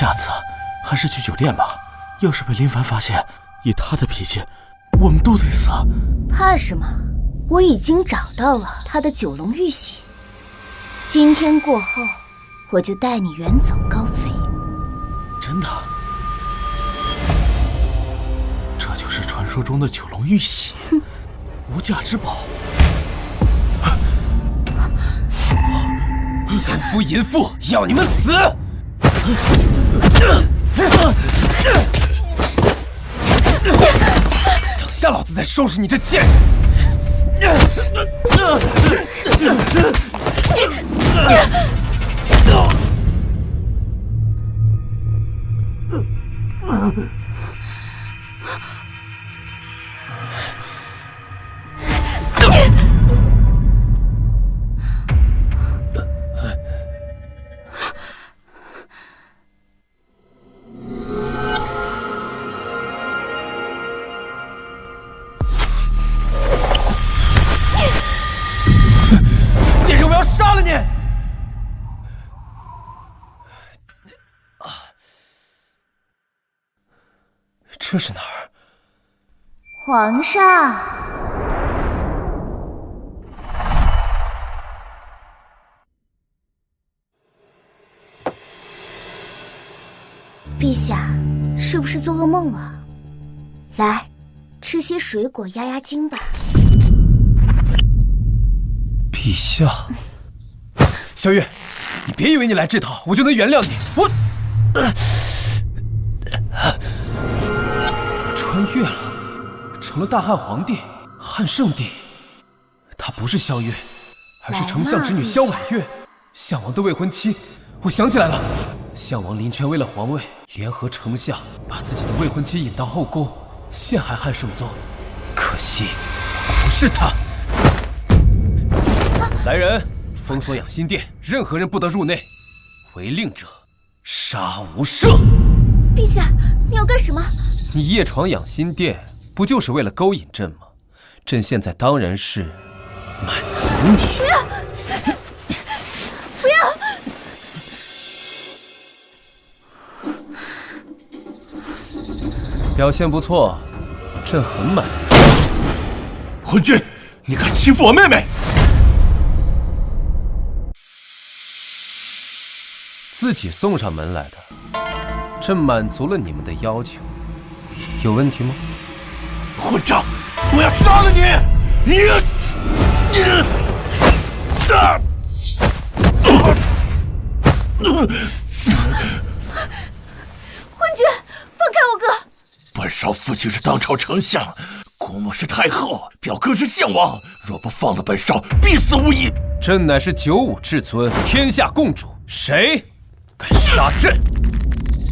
下次还是去酒店吧。要是被林凡发现，以他的脾气，我们都得死。怕什么？我已经找到了他的九龙玉玺。今天过后，我就带你远走高飞。真的？这就是传说中的九龙玉玺，无价之宝。奸夫淫妇，要你们死！等下老子再收拾你这贱人！贱人，我要杀了你！这是哪儿？皇上，陛下是不是做噩梦了？来，吃些水果压压惊吧。陛下，小月，你别以为你来这套我就能原谅你。我穿越了，成了大汉皇帝汉圣帝。她不是萧月，而是丞相之女萧婉月，项王的未婚妻。我想起来了，项王林权为了皇位，联合丞相把自己的未婚妻引到后宫，陷害汉圣宗。可惜不是他。来人，封锁养心殿，任何人不得入内，违令者杀无赦。陛下，你要干什么？你夜闯养心殿，不就是为了勾引朕吗？朕现在当然是满足你。不要！不要！表现不错，朕很满意。昏君，你敢欺负我妹妹！自己送上门来的，朕满足了你们的要求，有问题吗？混账！我要杀了你！昏君，放开我哥！本少父亲是当朝丞相，姑母是太后，表哥是项王，若不放了本少，必死无疑。朕乃是九五至尊，天下共主，谁敢杀朕？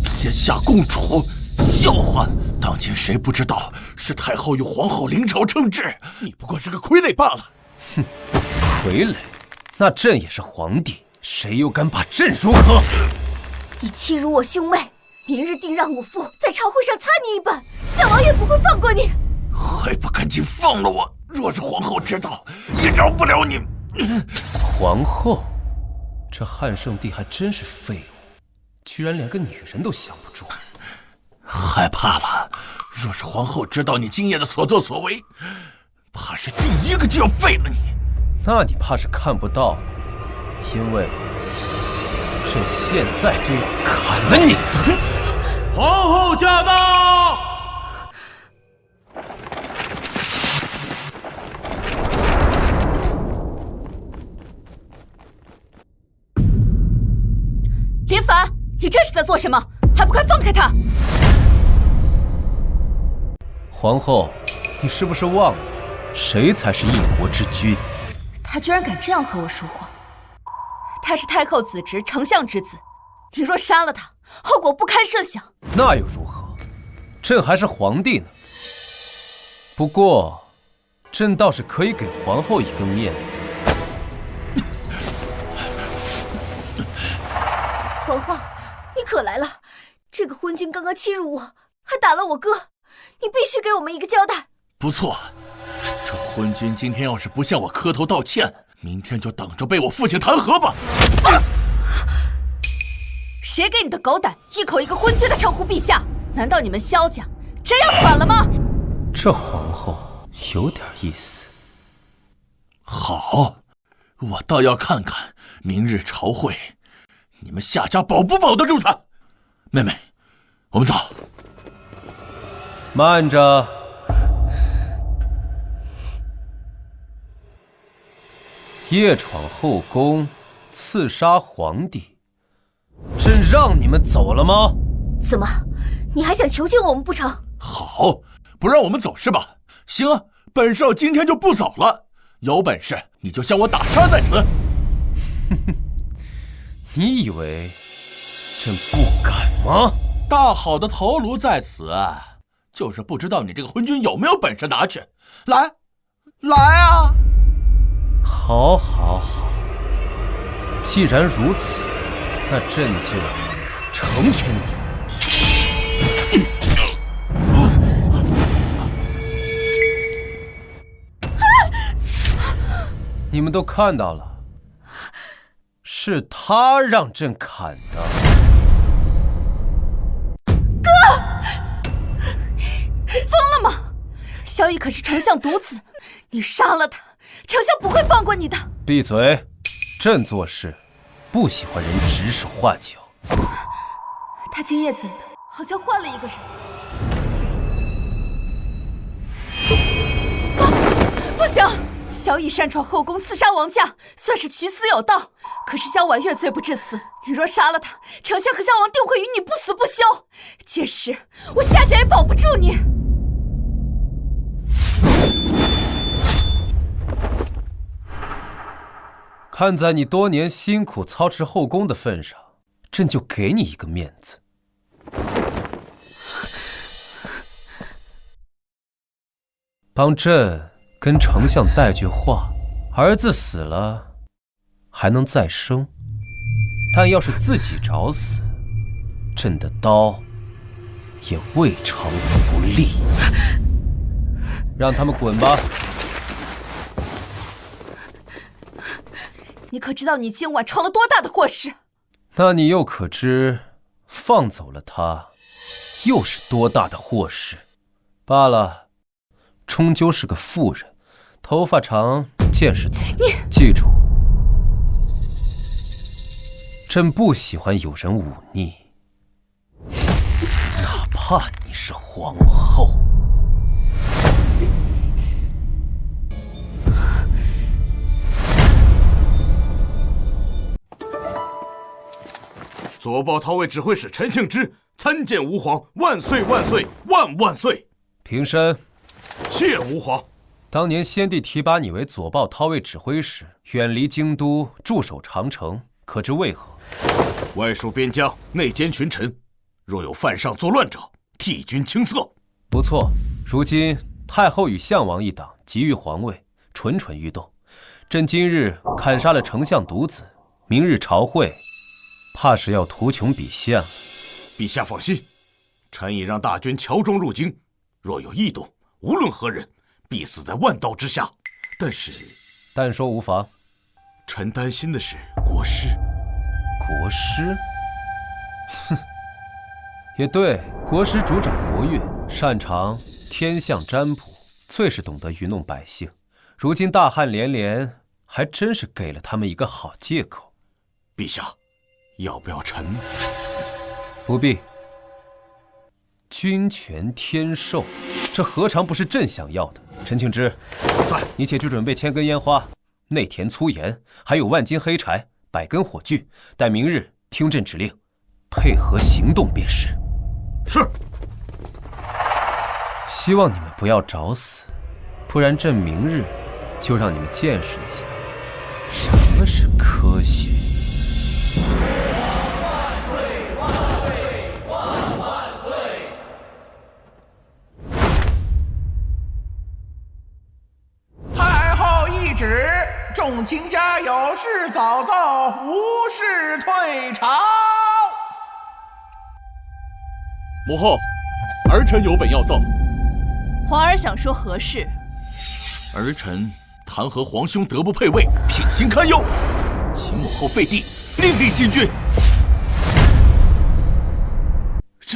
天下共主，笑话！当今谁不知道是太后与皇后临朝称制？你不过是个傀儡罢了。哼，傀儡？那朕也是皇帝，谁又敢把朕如何？你欺辱我兄妹，明日定让我父在朝会上擦你一板，项王也不会放过你。还不赶紧放了我！若是皇后知道，也饶不了你。皇后，这汉圣帝还真是废物，居然连个女人都降不住。害怕了，若是皇后知道你今夜的所作所为，怕是第一个就要废了你。那你怕是看不到，因为朕现在就要砍了你。皇后驾到！林凡，你这是在做什么？还不快放开他！皇后，你是不是忘了，谁才是一国之君？他居然敢这样和我说话！他是太后子侄，丞相之子，你若杀了他，后果不堪设想。那又如何？朕还是皇帝呢。不过，朕倒是可以给皇后一个面子。皇后，你可来了！这个昏君刚刚欺辱我，还打了我哥，你必须给我们一个交代。不错，这昏君今天要是不向我磕头道歉，明天就等着被我父亲弹劾吧！放肆！谁给你的狗胆，一口一个昏君的称呼陛下？难道你们萧家真要反了吗？这皇后有点意思。好，我倒要看看明日朝会，你们夏家保不保得住她。妹妹，我们走。慢着。夜闯后宫，刺杀皇帝，朕让你们走了吗？怎么，你还想囚禁我们不成？好，不让我们走是吧？行啊，本少今天就不走了。有本事你就向我打杀在此。你以为朕不敢吗？大好的头颅在此，就是不知道你这个昏君有没有本事拿去。来，来啊！好，好，好。既然如此，那朕就成全你。你们都看到了，是他让朕砍的。你疯了吗？萧逸可是丞相独子，你杀了他，丞相不会放过你的。闭嘴！朕做事不喜欢人指手画脚。他今夜怎的，好像换了一个人。不行！萧逸擅闯后宫，刺杀王家，算是取死有道。可是萧婉月罪不至死，你若杀了他，丞相和萧王定会与你不死不休。届时我夏家也保不住你。看在你多年辛苦操持后宫的份上，朕就给你一个面子。帮朕跟丞相带句话，儿子死了还能再生，但要是自己找死，朕的刀也未尝不利。让他们滚吧。你可知道你今晚闯了多大的祸事？那你又可知放走了他又是多大的祸事？罢了，终究是个妇人，头发长，见识多。你记住，朕不喜欢有人忤逆，哪怕你是皇后。左豹韬卫指挥使陈庆之参见吾皇，万岁万岁万万岁！平身。谢吾皇。当年先帝提拔你为左豹韬卫指挥使，远离京都，驻守长城，可知为何？外戍边疆，内奸群臣，若有犯上作乱者，替君清色。不错，如今太后与项王一党急于皇位，蠢蠢欲动。朕今日砍杀了丞相独子，明日朝会，怕是要图穷匕现了。陛下放心，臣已让大军乔装入京，若有异动，无论何人，必死在万刀之下。但说无妨。臣担心的是国师。国师？哼，也对，国师主掌国运，擅长天象占卜，最是懂得愚弄百姓。如今大旱连连，还真是给了他们一个好借口。陛下，要不要臣？不必。君权天授，这何尝不是朕想要的？陈庆之，在，你且去准备1000根烟花、内田粗盐，还有万斤黑柴、100根火炬，待明日听朕指令，配合行动便是。是。希望你们不要找死，不然朕明日就让你们见识一下什么是科学。旨，众卿家有事早奏，无事退朝。母后，儿臣有本要奏。皇儿想说何事？儿臣弹劾皇兄德不配位，品行堪忧，请母后废帝，另立新君。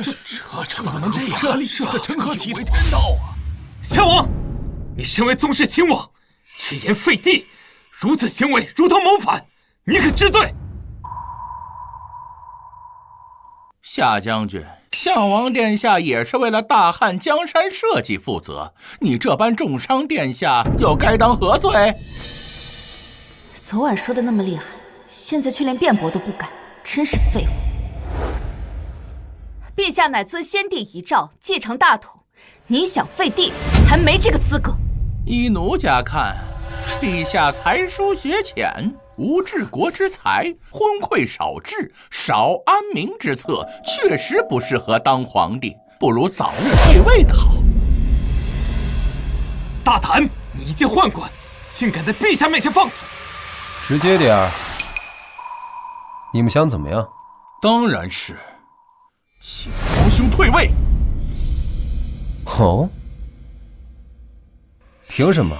这怎么能这样？这是个成何体统天道啊！夏王，你身为宗室亲王，却言废帝，如此行为如同谋反，你可知罪？夏将军，项王殿下也是为了大汉江山社稷负责，你这般重伤殿下，又该当何罪？昨晚说的那么厉害，现在却连辩驳都不敢，真是废物。陛下乃遵先帝遗诏继承大统，你想废帝还没这个资格。依奴家看，陛下才疏学浅，无治国之才，昏聩少治，少安民之策，确实不适合当皇帝，不如早日退位的好。大胆！你一介宦官，竟敢在陛下面前放肆！直接点儿，你们想怎么样？当然是，请皇兄退位。哦？凭什么？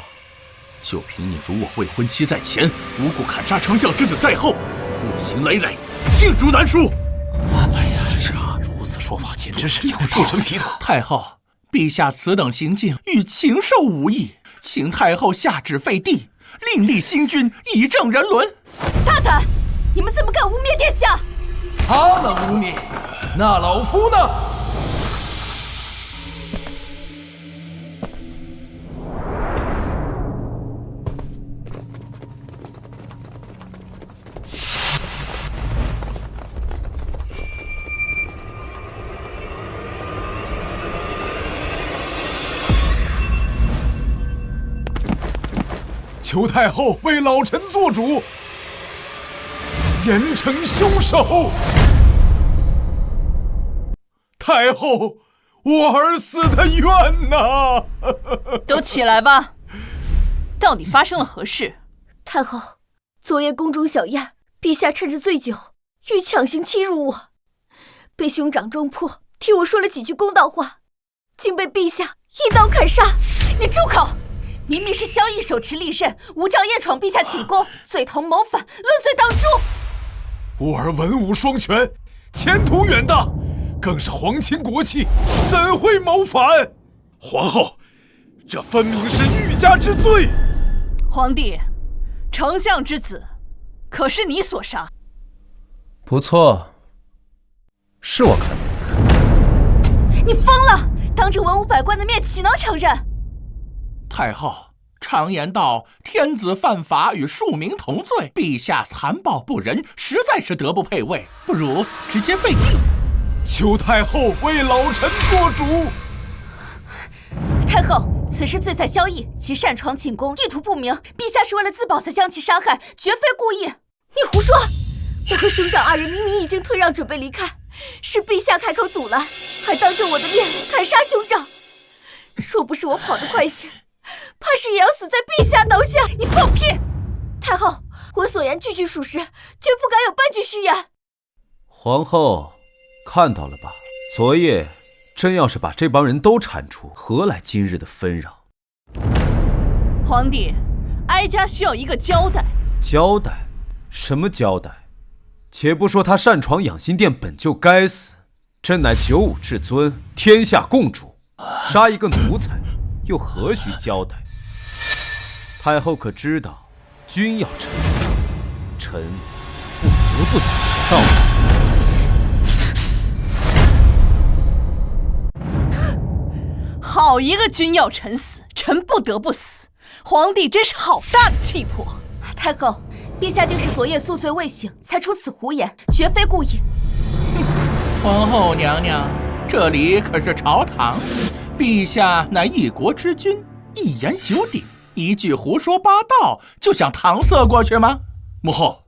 就凭你辱我未婚妻在前，无故砍杀丞相之子在后，恶行累累，罄竹难书。哎呀，这如此说法简直是不成体统。太后，陛下此等行径与禽兽无异，请太后下旨废帝，另立新君，以正人伦。大胆！你们怎么敢污蔑殿下？他能污蔑，那老夫呢？求太后为老臣做主，严惩凶手。太后，我儿死得冤呐！都起来吧，到底发生了何事？太后，昨夜宫中小宴，陛下趁着醉酒，欲强行欺辱我，被兄长中破，替我说了几句公道话，竟被陛下一刀砍杀。你住口！明明是萧绎手持利刃，无仗夜闯陛下寝宫，罪同谋反，论罪当诛。我儿文武双全，前途远大，更是皇亲国戚，怎会谋反？皇后，这分明是欲加之罪。皇帝，丞相之子，可是你所杀？不错，是我看的。你疯了！当着文武百官的面，岂能承认？太后，常言道，天子犯法与庶民同罪，陛下残暴不仁，实在是德不配位，不如直接废帝。求太后为老臣做主。太后，此事罪在萧绎，其擅闯寝宫，意图不明，陛下是为了自保才将其杀害，绝非故意。你胡说！我和兄长二人明明已经退让，准备离开，是陛下开口阻拦，还当着我的面砍杀兄长。若不是我跑得快些，怕是也要死在陛下刀下。你放屁！太后，我所言句句属实，绝不敢有半句虚言。皇后，看到了吧？昨夜真要是把这帮人都铲除，何来今日的纷扰？皇帝，哀家需要一个交代。交代？什么交代？且不说他擅闯养心殿本就该死，朕乃九五至尊，天下共主，杀一个奴才又何须交代？太后可知道，君要臣死，臣不得不死的道理。好一个君要臣死，臣不得不死！皇帝真是好大的气魄。太后，陛下定是昨夜宿醉未醒，才出此胡言，绝非故意。皇后娘娘，这里可是朝堂，陛下乃一国之君，一言九鼎，一句胡说八道就想搪塞过去吗？母后，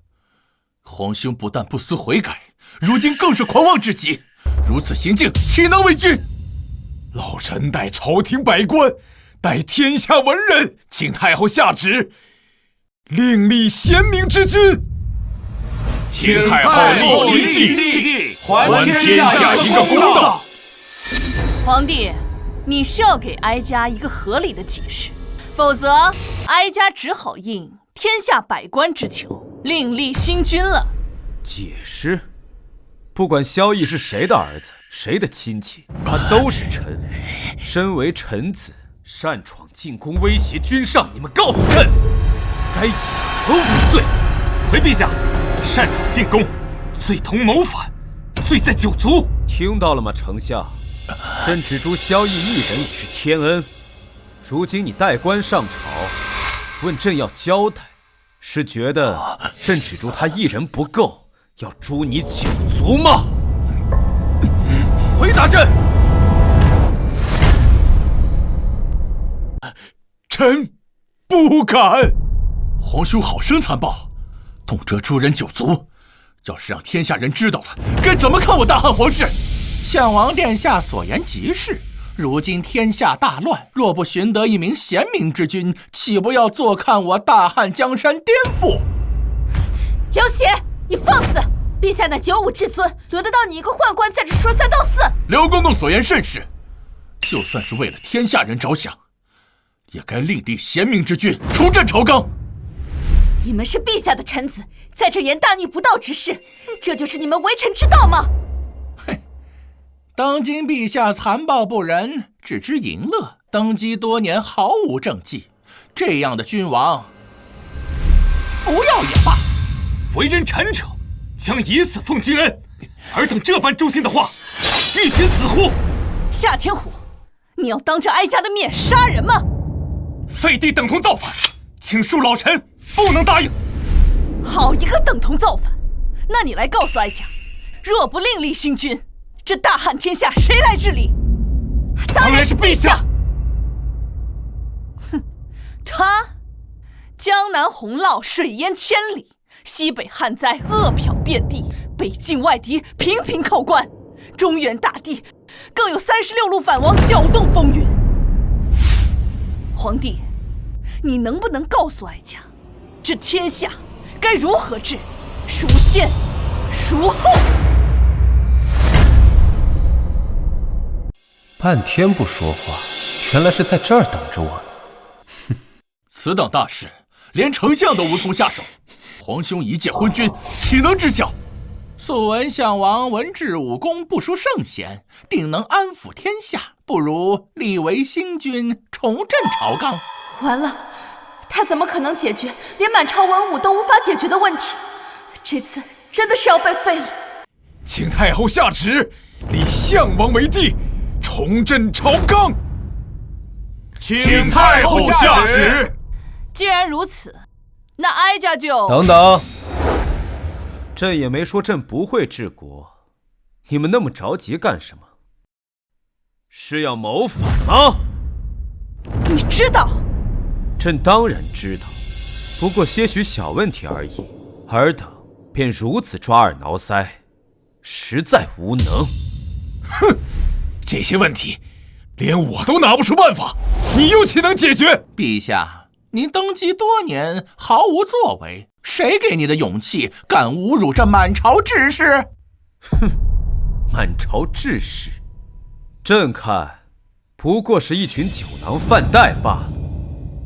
皇兄不但不思悔改，如今更是狂妄至极，如此行径岂能为君？老臣代朝廷百官，代天下文人，请太后下旨，另立贤明之君。请太后立新帝，还天下一个公道。皇帝，你需要给哀家一个合理的解释，否则哀家只好应天下百官之求，另立新君了。解释？不管萧绎是谁的儿子，谁的亲戚，他都是臣。身为臣子，擅闯进宫，威胁君上，你们告诉朕，该以何为罪？回陛下，擅闯进宫，罪同谋反，罪在九族。听到了吗，丞相？朕只诛萧绎一人已是天恩，如今你代官上朝，问朕要交代，是觉得朕只诛他一人不够，要诛你九族吗？回答朕！臣不敢。皇兄好生残暴，动辄诛人九族，要是让天下人知道了，该怎么看我大汉皇室？项王殿下所言极是，如今天下大乱，若不寻得一名贤明之君，岂不要坐看我大汉江山颠覆？姚协，你放肆！陛下乃95至尊，轮得到你一个宦官在这说三道四？刘公公所言甚是，就算是为了天下人着想，也该另立贤明之君，重振朝纲。你们是陛下的臣子，在这言大逆不道之事，这就是你们为臣之道吗？嘿，当今陛下残暴不仁，只知淫乐，登基多年毫无政绩，这样的君王，不要也罢。为人臣者，将以死奉君恩，尔等这般诛心的话，欲寻死乎？夏天虎，你要当着哀家的面杀人吗？废帝等同造反，请恕老臣不能答应。好一个等同造反！那你来告诉哀家，若不另立新君，这大汉天下谁来治理？当然是陛下。哼，他江南洪涝，水淹千里；西北旱灾，饿殍遍地；北境外敌频频叩关，中原大地更有36路反王搅动风云。皇帝，你能不能告诉哀家，这天下该如何治？孰先孰后？半天不说话，原来是在这儿等着我呢。此等大事，连丞相都无从下手，皇兄一介昏君，岂能知晓？素闻项王文治武功不输圣贤，定能安抚天下，不如立为新君，重振朝纲。完了，他怎么可能解决连满朝文武都无法解决的问题？这次真的是要被废了。请太后下旨，立项王为帝，重振朝纲。请太后下旨。既然如此，那哀家就……等等，朕也没说朕不会治国，你们那么着急干什么？是要谋反吗？你知道？朕当然知道，不过些许小问题而已，尔等便如此抓耳挠腮，实在无能。哼，这些问题连我都拿不出办法，你又岂能解决？陛下，您登基多年，毫无作为，谁给你的勇气，敢侮辱这满朝志士？哼，满朝志士，朕看不过是一群酒囊饭袋罢了。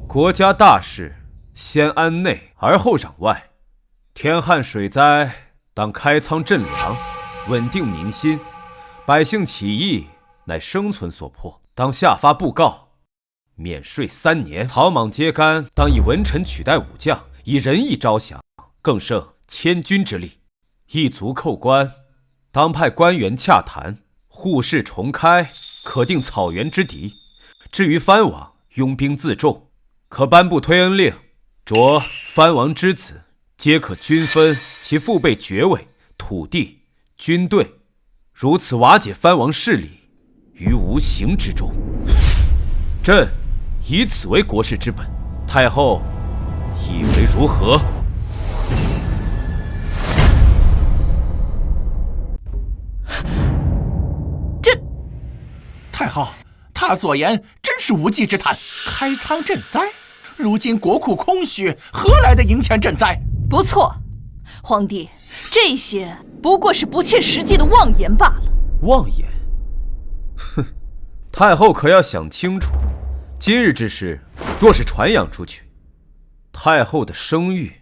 国家大事，先安内而后攘外。天旱水灾，当开仓赈粮，稳定民心；百姓起义，乃生存所迫，当下发布告，免税3年。草莽秸秆，当以文臣取代武将，以仁义招降，更胜千军之力。一族寇官，当派官员洽谈，户市重开，可定草原之敌。至于藩王，拥兵自重，可颁布推恩令，着藩王之子皆可均分其父辈爵位、土地、军队，如此瓦解藩王势力于无形之中。朕以此为国事之本，太后以为如何？太后，他所言真是无稽之谈。开仓赈灾，如今国库空虚，何来的银钱赈灾？不错，皇帝，这些不过是不切实际的妄言罢了。妄言？哼，太后可要想清楚，今日之事若是传扬出去，太后的声誉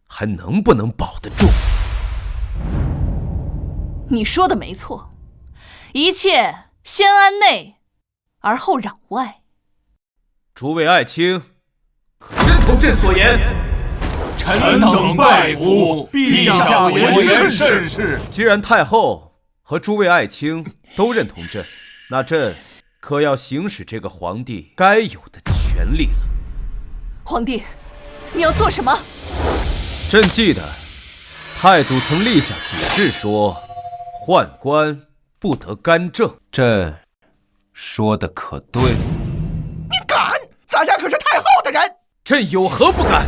还能不能保得住？你说的没错，一切先安内，而后攘外。诸位爱卿，可认同朕所言？臣等拜服，陛下所言甚是。既然太后和诸位爱卿都认同朕，那朕可要行使这个皇帝该有的权利了。皇帝，你要做什么？朕记得太祖曾立下祖制，说宦官不得干政。朕说的可对？你敢？咱家可是太后的人。朕有何不敢？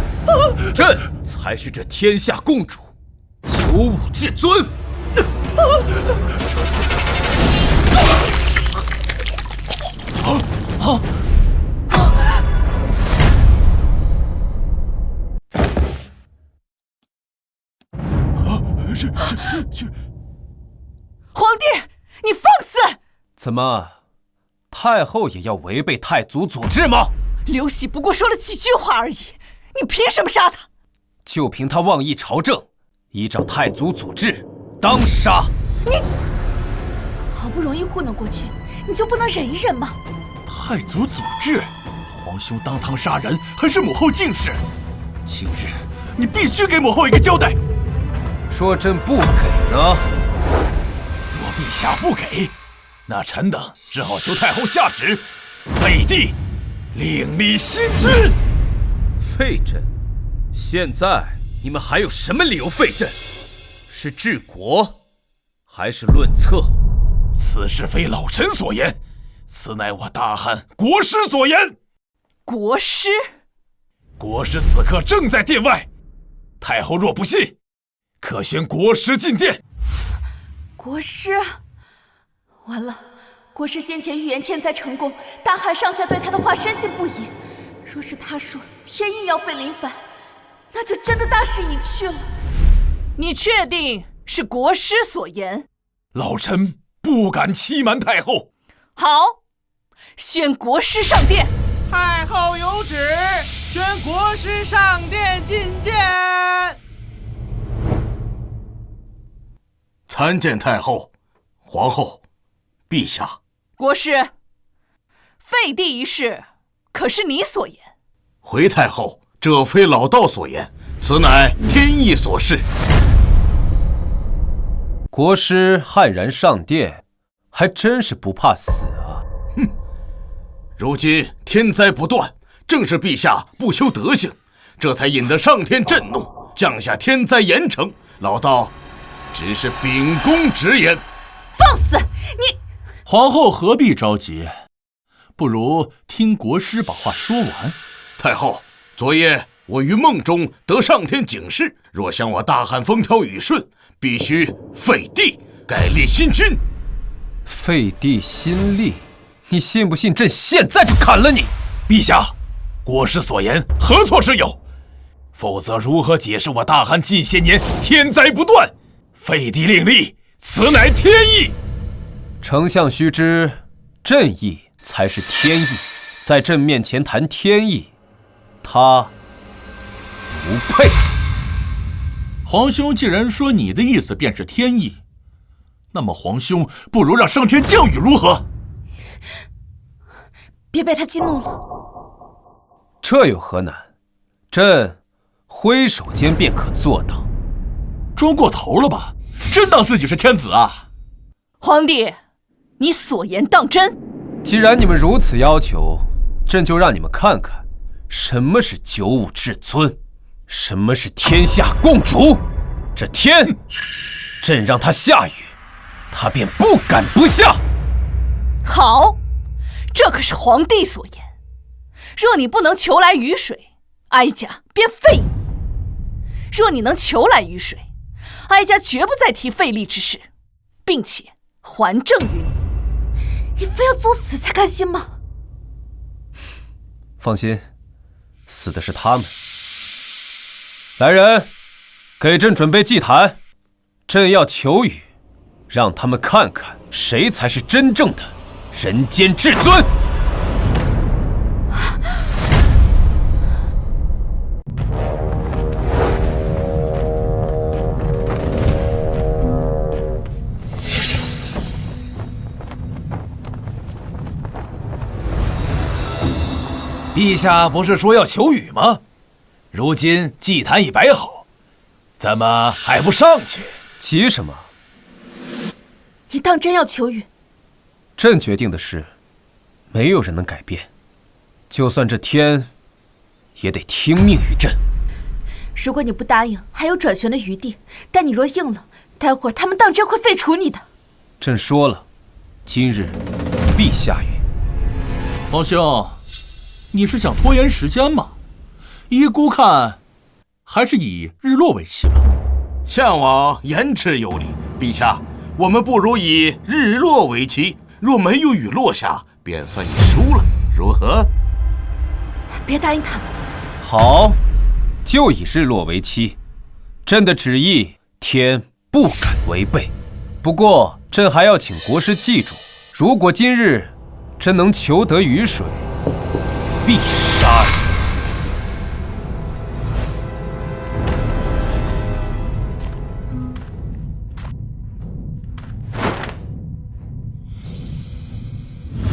朕才是这天下共主，95至尊。皇帝，你放肆！怎么，太后也要违背太祖祖制吗？刘喜不过说了几句话而已，你凭什么杀他？就凭他妄议朝政，依照太祖祖制，当杀。你好不容易糊弄过去，你就不能忍一忍吗？太祖祖制，皇兄当堂杀人，还是母后近视。今日你必须给母后一个交代。说朕不给呢？若陛下不给，那臣等只好求太后下旨，废帝，另立新君。废朕？现在你们还有什么理由废朕？是治国，还是论策？此事非老臣所言，此乃我大汉国师所言。国师？国师此刻正在殿外，太后若不信，可宣国师进殿。国师，完了！国师先前预言天灾成功，大汉上下对他的话深信不疑。若是他说天意要废林凡，那就真的大势已去了。你确定是国师所言？老臣不敢欺瞒太后。好，宣国师上殿。太后有旨，宣国师上殿觐见。参见太后、皇后、陛下。国师，废帝一事可是你所言？回太后，这非老道所言，此乃天意所示。国师悍然上殿，还真是不怕死啊！哼，如今天灾不断，正是陛下不修德行，这才引得上天震怒，降下天灾严惩。老道只是秉公直言。放肆！你皇后何必着急？不如听国师把话说完。太后，昨夜我于梦中得上天警示，若想我大汉风调雨顺，必须废帝，改立新君。废帝新立？你信不信朕现在就砍了你？陛下，国师所言何错之有？否则如何解释我大汉近些年天灾不断？废帝另立，此乃天意。丞相须知，朕意才是天意，在朕面前谈天意，他不配。皇兄既然说你的意思便是天意，那么皇兄不如让上天降雨如何？别被他激怒了。这有何难？朕挥手间便可做到。装过头了吧？真当自己是天子啊？皇帝，你所言当真？既然你们如此要求，朕就让你们看看什么是95至尊，什么是天下共主。这天，朕让他下雨，他便不敢不下。好，这可是皇帝所言。若你不能求来雨水，哀家便废你；若你能求来雨水，哀家绝不再提废立之事，并且还政于你。你非要作死才甘心吗？放心，死的是他们。来人，给朕准备祭坛，朕要求雨，让他们看看谁才是真正的人间至尊。陛下不是说要求雨吗？如今祭坛已摆好，怎么还不上去？急什么？你当真要求雨？朕决定的事，没有人能改变。就算这天，也得听命于朕。如果你不答应，还有转旋的余地；但你若应了，待会儿他们当真会废除你的。朕说了，今日必下雨。皇兄，你是想拖延时间吗？依姑看，还是以日落为期吧。项王言之有理，陛下，我们不如以日落为期。若没有雨落下，便算你输了，如何？别答应他们。好，就以日落为期。朕的旨意，天不敢违背。不过，朕还要请国师记住，如果今日朕能求得雨水，必杀人。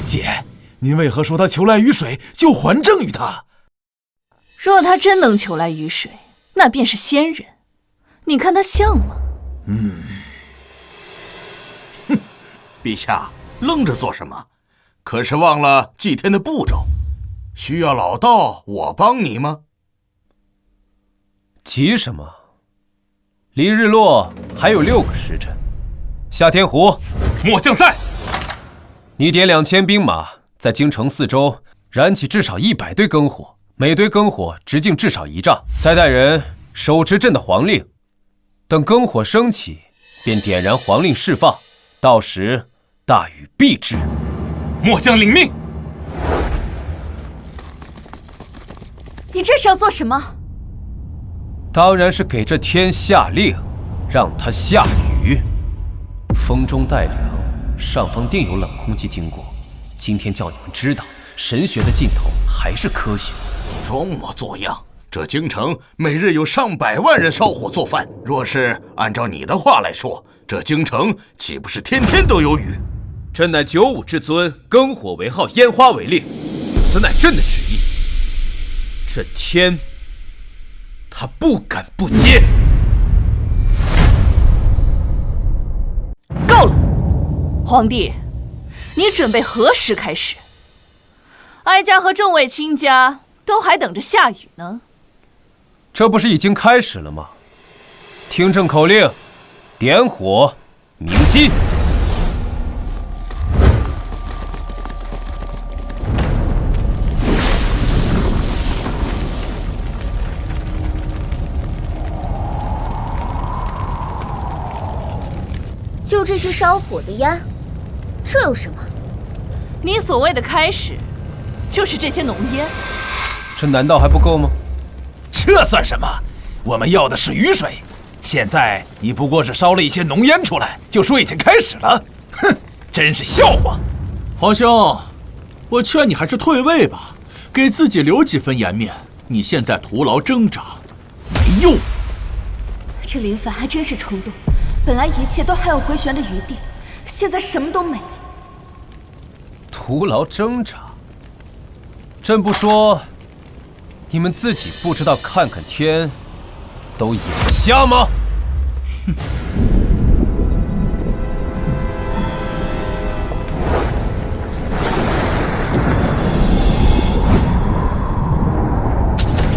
姐，您为何说他求来雨水就还政于他？若他真能求来雨水，那便是仙人。你看他像吗？陛下，愣着做什么？可是忘了祭天的步骤？需要老道我帮你吗？急什么？离日落还有6个时辰。夏天湖，末将在。你点2000兵马，在京城4周燃起至少100堆篝火，每堆篝火直径至少1丈，再带人手持朕的皇令，等篝火升起，便点燃皇令释放，到时大雨必至。末将领命。你这是要做什么？当然是给这天下令，让它下雨。风中带凉，上方定有冷空气经过。今天叫你们知道，神学的尽头还是科学。装模作样，这京城每日有上百万人烧火做饭，若是按照你的话来说，这京城岂不是天天都有雨？朕乃九五至尊，篝火为号，烟花为令，此乃朕的旨意。这天，他不敢不接。够了，皇帝，你准备何时开始？哀家和众位卿家都还等着下雨呢。这不是已经开始了吗？听朕口令，点火，鸣鸡。就这些烧火的呀，这有什么？你所谓的开始，就是这些浓烟。这难道还不够吗？这算什么？我们要的是雨水。现在你不过是烧了一些浓烟出来，就说已经开始了，哼，真是笑话。皇兄，我劝你还是退位吧，给自己留几分颜面。你现在徒劳挣扎，没用。这林凡还真是冲动，本来一切都还有回旋的余地，现在什么都没了。徒劳挣扎？朕不说，你们自己不知道看看天，都眼瞎吗？哼！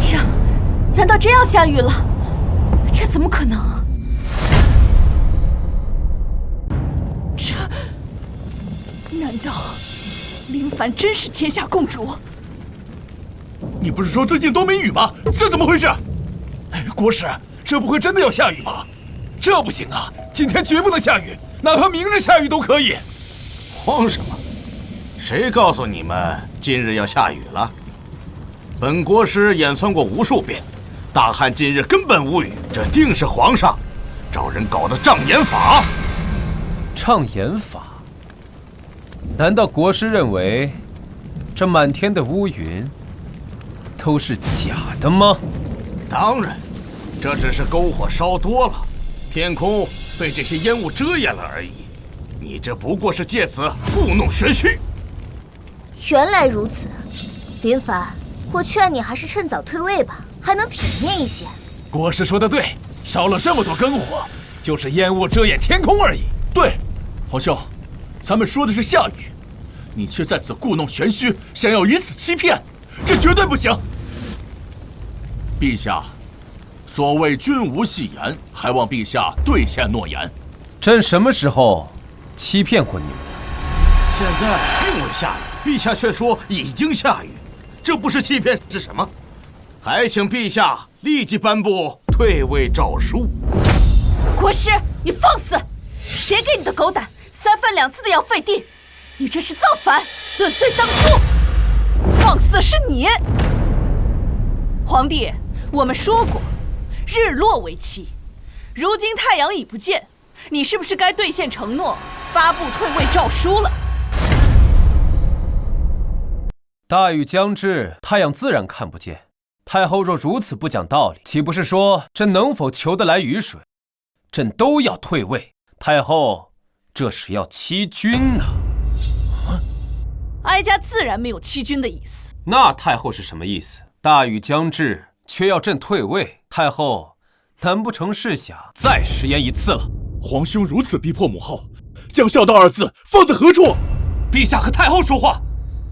这，难道真要下雨了？这怎么可能啊？这，难道林凡真是天下共主？你不是说最近都没雨吗？这怎么回事？国师，这不会真的要下雨吧？这不行啊！今天绝不能下雨，哪怕明日下雨都可以。慌什么？谁告诉你们今日要下雨了？本国师演算过无数遍，大汉今日根本无雨，这定是皇上找人搞的障眼法。障眼法？难道国师认为这满天的乌云都是假的吗？当然，这只是篝火烧多了，天空被这些烟雾遮掩了而已。你这不过是借此故弄玄虚。原来如此，林凡，我劝你还是趁早退位吧，还能体面一些。国师说的对，烧了这么多篝火，就是烟雾遮掩天空而已。对，皇兄，咱们说的是下雨，你却在此故弄玄虚，想要以此欺骗，这绝对不行。陛下，所谓君无戏言，还望陛下兑现诺言。朕什么时候欺骗过你们？现在并未下雨，陛下却说已经下雨，这不是欺骗是什么？还请陛下立即颁布退位诏书。国师，你放肆！谁给你的狗胆，3番2次的要废帝？你这是造反，论罪当诛！放肆的是你！皇帝，我们说过，日落为期，如今太阳已不见，你是不是该兑现承诺，发布退位诏书了？大雨将至，太阳自然看不见。太后若如此不讲道理，岂不是说朕能否求得来雨水，朕都要退位？太后这是要欺君呐！哀家自然没有欺君的意思。那太后是什么意思？大雨将至，却要朕退位，太后难不成是想再食言一次了？皇兄如此逼迫母后，将孝道2字放在何处？陛下和太后说话，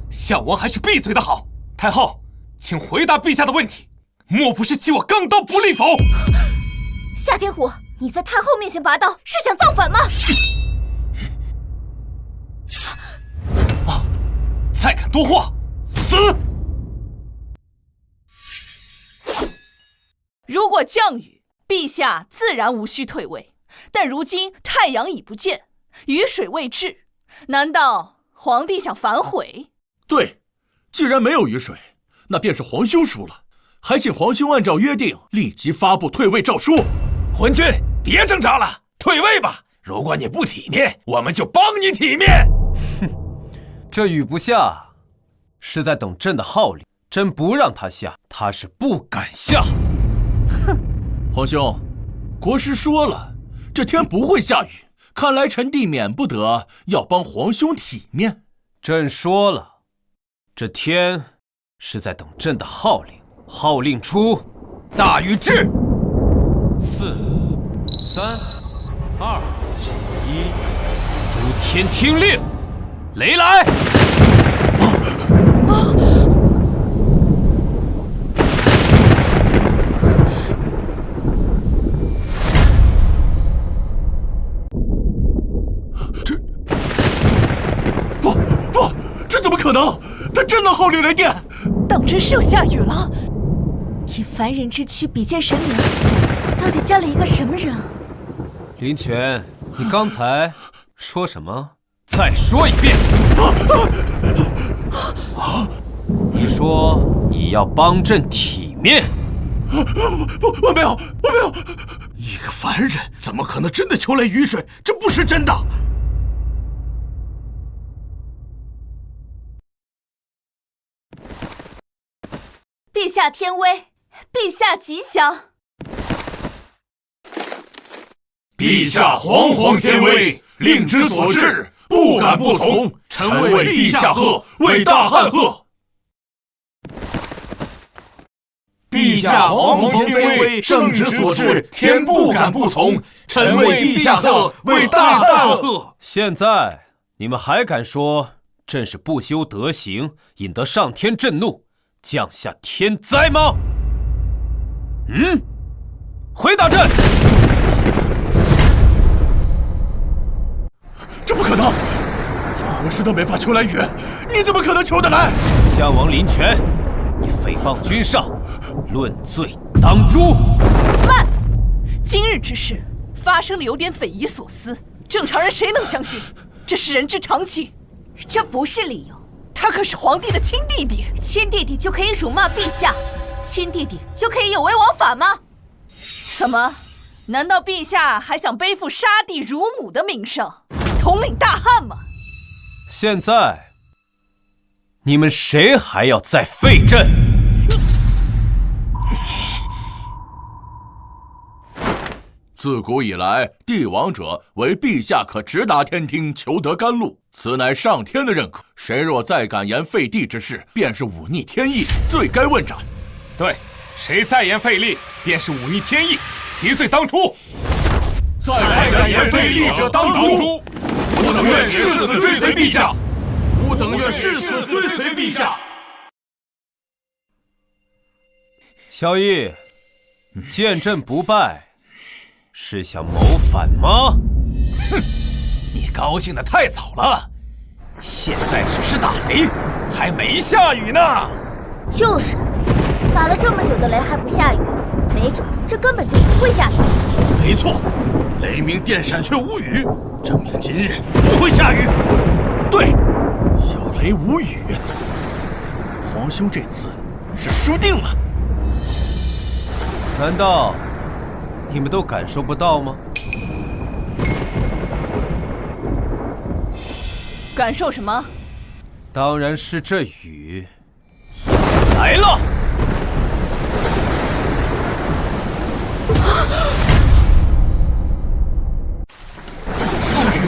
项王还是闭嘴的好。太后，请回答陛下的问题，莫不是弃我钢刀不立否？夏天虎，你在太后面前拔刀，是想造反吗？再敢多话，死！如果降雨，陛下自然无需退位。但如今太阳已不见，雨水未至，难道皇帝想反悔？对，既然没有雨水，那便是皇兄输了。还请皇兄按照约定，立即发布退位诏书。昏君，别挣扎了，退位吧。如果你不体面，我们就帮你体面。哼，这雨不下，是在等朕的号令。朕不让他下，他是不敢下。哼，皇兄，国师说了，这天不会下雨，看来臣弟免不得要帮皇兄体面。朕说了，这天是在等朕的号令。号令出，大雨至。4、3、2、1，诸天听令，雷来！这怎么可能？他真的号令雷电！当真是要下雨了？以凡人之躯比肩神明，我到底嫁了一个什么人啊？林泉，你刚才说什么？再说一遍。你说你要帮朕体面？我没有。一个凡人怎么可能真的求来雨水？这不是真的。陛下天威，陛下吉祥。陛下皇皇天威，令之所至，不敢不从。臣为陛下贺，为大汉贺。陛下皇皇天威，圣旨所至，天不敢不从。臣为陛下贺，为大汉贺。现在你们还敢说朕是不修德行，引得上天震怒，降下天灾吗？回答朕！这不可能，国师都没法求来雨，你怎么可能求得来？项王林权，你诽谤君上，论罪当诛！慢！今日之事发生的有点匪夷所思，正常人谁能相信？这是人之常情。这不是理由。他可是皇帝的亲弟弟，亲弟弟就可以辱骂陛下，亲弟弟就可以有违王法吗？怎么？难道陛下还想背负杀弟辱母的名声，统领大汉吗？现在你们谁还要再废朕？自古以来，帝王者为陛下可直达天庭，求得甘露，此乃上天的认可。谁若再敢言废帝之事，便是忤逆天意，罪该问斩。对，谁再言废立，便是忤逆天意，其罪当诛。再敢言废立者当诛。吾等愿誓死追随陛下。吾等愿誓死追随陛下。萧绎，见朕不败，是想谋反吗？哼，你高兴得太早了，现在只是打雷，还没下雨呢。就是，打了这么久的雷还不下雨，没准这根本就不会下雨。没错，雷鸣电闪却无雨，证明今日不会下雨。对，有雷无雨，皇兄这次是输定了。难道你们都感受不到吗？感受什么？当然是这雨要来了。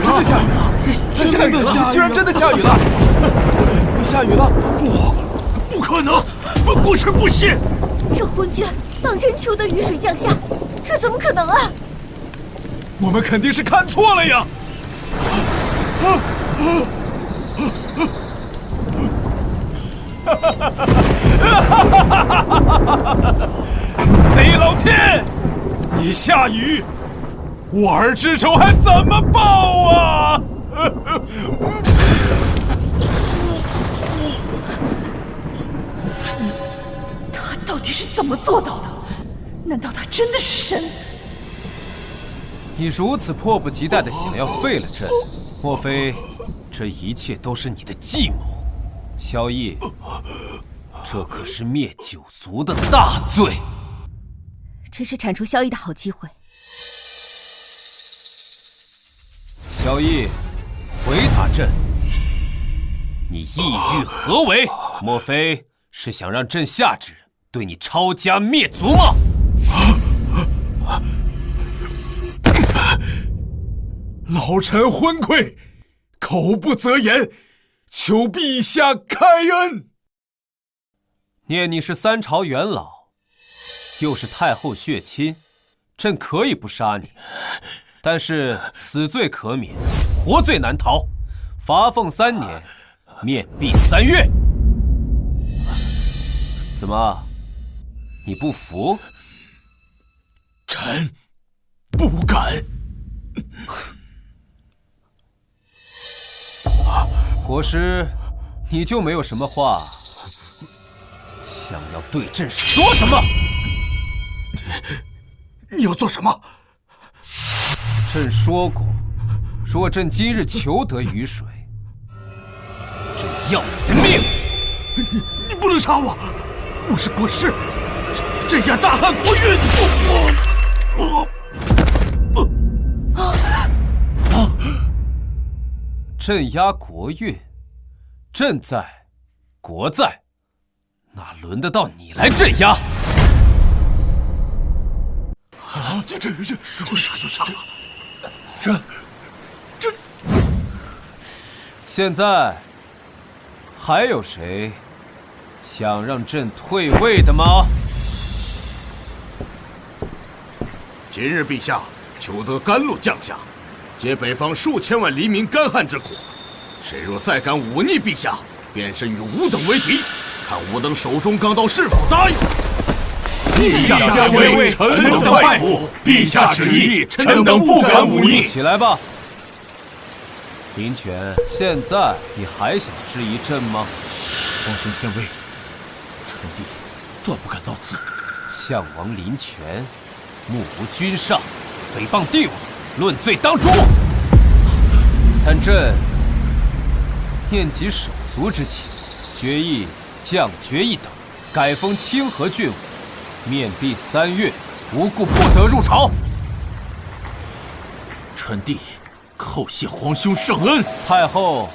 真的下雨了！居然真的下雨了！你下雨了？不可能！本国臣不信。这昏君当真求得雨水降下，这怎么可能啊？我们肯定是看错了呀！贼老天，你下雨，我儿之仇还怎么报啊？他到底是怎么做到的？难道他真的是神？你如此迫不及待地想要废了朕，莫非这一切都是你的计谋？萧绎，这可是灭九族的大罪。这是铲除萧绎的好机会。萧绎，回答朕，你意欲何为？莫非是想让朕下旨对你抄家灭族吗？老臣昏聩，口不择言，求陛下开恩。念你是三朝元老，又是太后血亲，朕可以不杀你，但是死罪可免，活罪难逃，罚俸3年，面壁3月。怎么，你不服？臣不敢。国师，你就没有什么话想要对朕说什么？你要做什么？朕说过，若朕今日求得雨水，朕要你的命！你不能杀我！我是国师，镇压大汉国运。镇压国运，朕在，国在，哪轮得到你来镇压？这说杀就杀了。这，现在还有谁想让朕退位的吗？今日陛下求得甘露降下，解北方数千万黎民干旱之苦。谁若再敢忤逆陛下，便是与吾等为敌。看吾等手中钢刀是否答应。陛下下位，臣等拜服。陛下旨意，臣等不敢忤逆。起来吧，林泉。现在你还想质疑朕吗？皇兄天威，臣弟断不敢造次。项王林泉，目无君上，诽谤帝王，论罪当诛。但朕念及手足之情，决议降爵一等，改封清河郡王，面壁3月，无故不得入朝。臣弟叩谢皇兄圣恩。太后，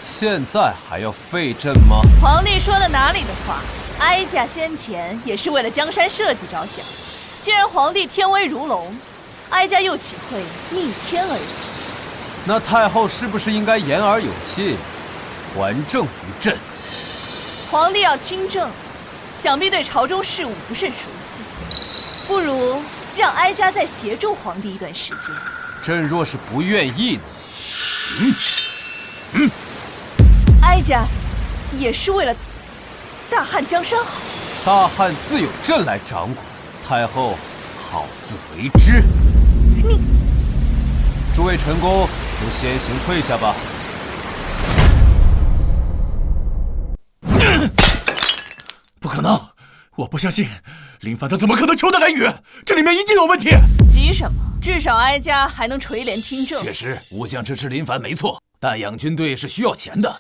现在还要废朕吗？皇帝说了哪里的话？哀家先前也是为了江山社稷着想。既然皇帝天威如龙，哀家又岂会逆天而行？那太后是不是应该言而有信，还政于朕？皇帝要亲政，想必对朝中事务不甚熟悉，不如让哀家再协助皇帝一段时间。朕若是不愿意呢？哀家也是为了大汉江山好。大汉自有朕来掌管，太后好自为之。你，诸位臣工都先行退下吧。不可能，我不相信，林凡他怎么可能求得来雨？这里面一定有问题。急什么？至少哀家还能垂帘听政。确实，武将支持林凡没错，但养军队是需要钱的。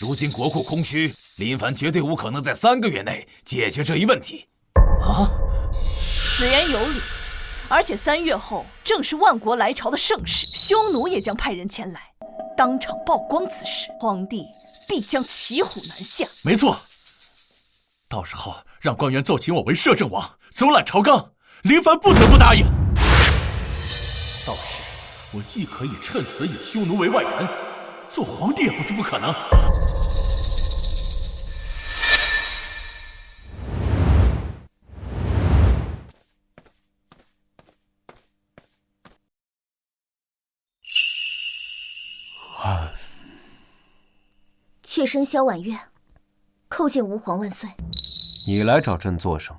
如今国库空虚，林凡绝对无可能在3个月内解决这一问题。啊，此言有理。而且3月后正是万国来朝的盛世，匈奴也将派人前来，当场曝光此事，皇帝必将骑虎难下。没错，到时候让官员奏请我为摄政王，总揽朝纲，林凡不得不答应。到时我亦可以趁此引匈奴为外援，做皇帝也不是不可能。妾身萧婉月，叩见吾皇万岁。你来找朕做什么？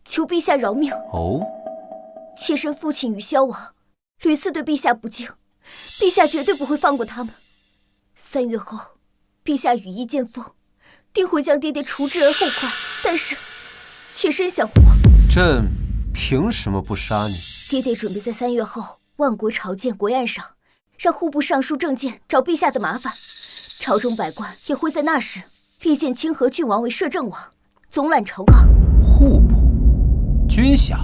求陛下饶命。哦，妾身父亲与萧王屡次对陛下不敬，陛下绝对不会放过他们。3月后，陛下羽翼渐丰，定会将爹爹除之而后快。但是，妾身想活。朕凭什么不杀你？爹爹准备在3月后万国朝见国宴上，让户部尚书郑健找陛下的麻烦。朝中百官也会在那时力荐清河郡王为摄政王，总揽朝纲。户部、军饷，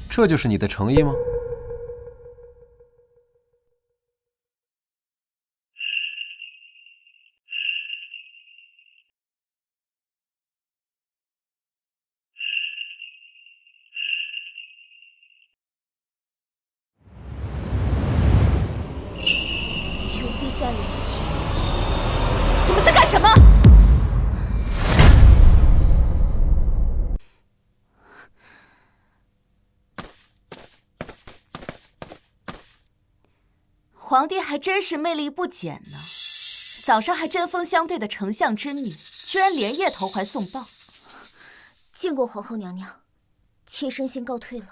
这就是你的诚意吗？求陛下怜惜。你们在干什么？皇帝还真是魅力不减呢。早上还针锋相对的丞相之女，居然连夜投怀送抱。见过皇后娘娘，妾身先告退了。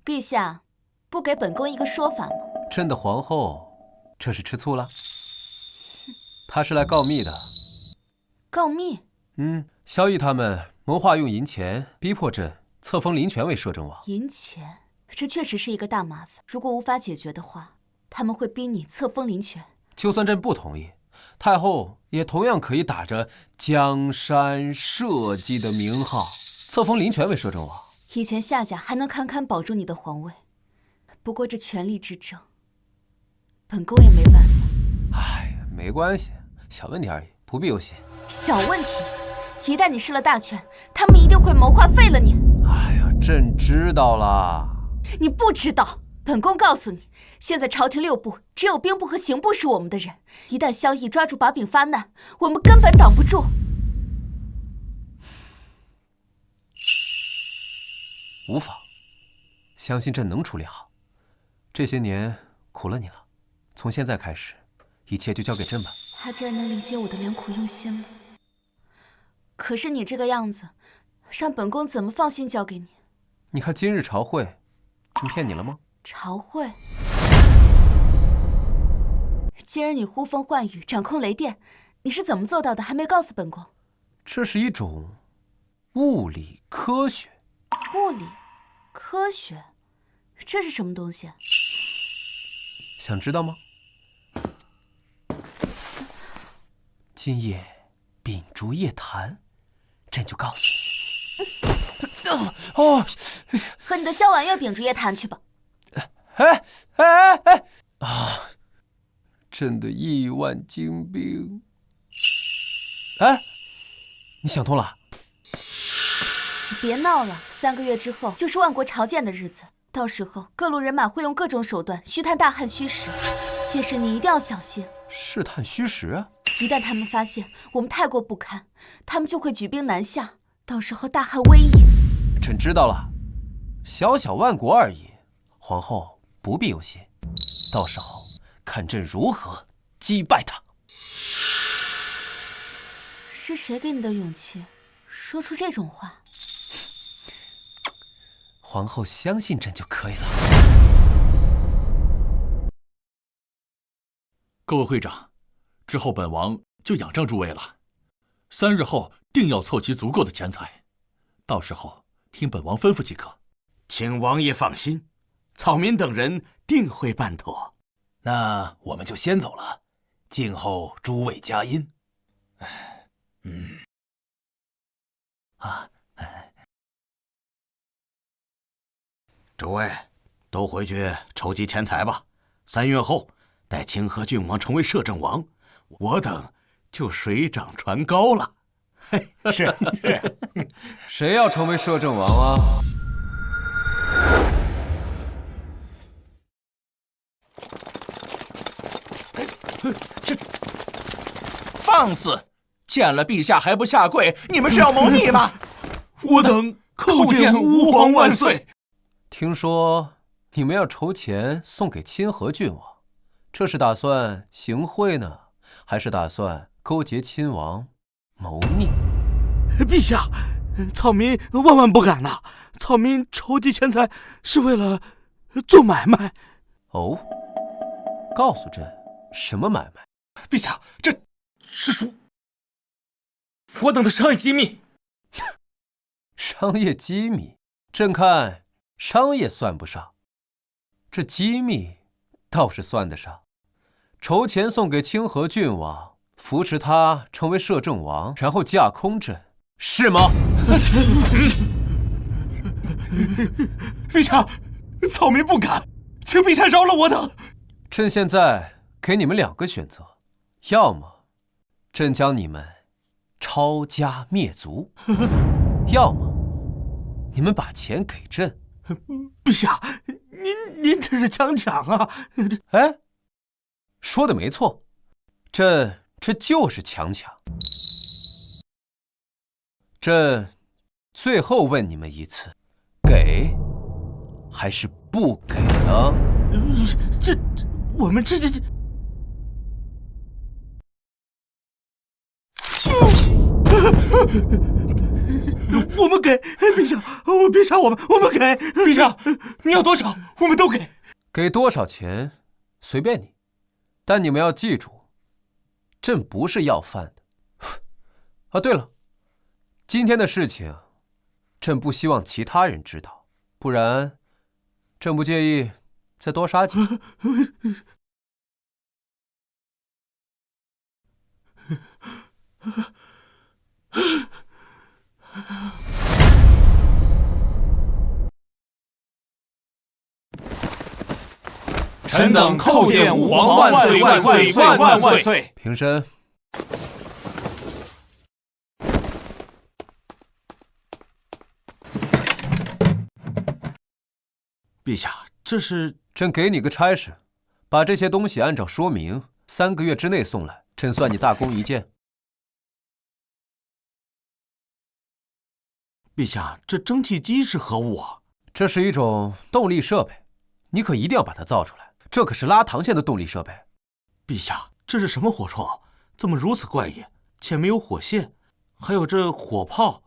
陛下，不给本宫一个说法吗？朕的皇后，这是吃醋了？她是来告密的。告密？萧绎他们谋划用银钱逼迫朕册封林权为摄政王。银钱，这确实是一个大麻烦。如果无法解决的话，他们会逼你册封林权。就算朕不同意，太后也同样可以打着江山社稷的名号册封林权为摄政王。以前夏家还能堪堪保住你的皇位，不过这权力之争，本宫也没办法。哎呀，没关系，小问题而已，不必忧心。小问题，一旦你失了大权，他们一定会谋划废了你。哎呀，朕知道了。你不知道，本宫告诉你，现在朝廷6部只有兵部和刑部是我们的人，一旦萧绎抓住把柄发难，我们根本挡不住。无妨，相信朕能处理好。这些年苦了你了，从现在开始，一切就交给朕吧。他竟然能理解我的良苦用心了。可是你这个样子，让本宫怎么放心交给你？你看今日朝会，朕骗你了吗？朝会？今日你呼风唤雨，掌控雷电，你是怎么做到的？还没告诉本宫。这是一种物理科学。物理科学，这是什么东西？想知道吗？今夜秉烛夜谈，朕就告诉你。哦，和你的萧婉月秉烛夜谈去吧。哎啊！朕的1万精兵。哎，你想通了？你别闹了，3个月之后就是万国朝见的日子，到时候各路人马会用各种手段虚探大汉虚实，届时你一定要小心。试探虚实啊！一旦他们发现我们太过不堪，他们就会举兵南下，到时候大汉威仪……朕知道了，小小万国而已，皇后不必忧心，到时候看朕如何击败他。是谁给你的勇气，说出这种话？皇后相信朕就可以了。各位会长，之后本王就仰仗诸位了。3日后定要凑齐足够的钱财，到时候听本王吩咐即可。请王爷放心，草民等人定会办妥。那我们就先走了，静候诸位佳音。诸位都回去筹集钱财吧。3月后，待清河郡王成为摄政王，我等就水涨船高了。是。谁要成为摄政王啊？放肆！见了陛下还不下跪，你们是要谋逆吗？我等叩见吾皇万岁。听说你们要筹钱送给清河郡王，这是打算行贿呢，还是打算勾结亲王谋逆？陛下，草民万万不敢呐！草民筹集钱财是为了做买卖。哦，告诉朕什么买卖？陛下，这是属我等的商业机密。商业机密？朕看商业算不上，这机密倒是算得上。筹钱送给清河郡王，扶持他成为摄政王，然后架空朕，是吗？陛下，草民不敢，请陛下饶了我等。朕现在给你们2个选择，要么朕将你们抄家灭族，要么你们把钱给朕。陛下，您这是强抢啊！哎，说的没错，朕这就是强抢。朕最后问你们一次，给还是不给啊？我们这我们给陛下，别杀我们，我们给陛下，你要多少，我们都给。给多少钱随便你，但你们要记住，朕不是要饭的。啊，对了，今天的事情，朕不希望其他人知道，不然，朕不介意再多杀几个。臣等叩见吾皇万岁万岁万万万岁！平身。陛下，这是……朕给你个差事，把这些东西按照说明3个月之内送来，朕算你大功一件。陛下，这蒸汽机是何物啊？这是一种动力设备，你可一定要把它造出来。这可是拉膛线的动力设备。陛下，这是什么火铳？怎么如此怪异？且没有火线，还有这火炮，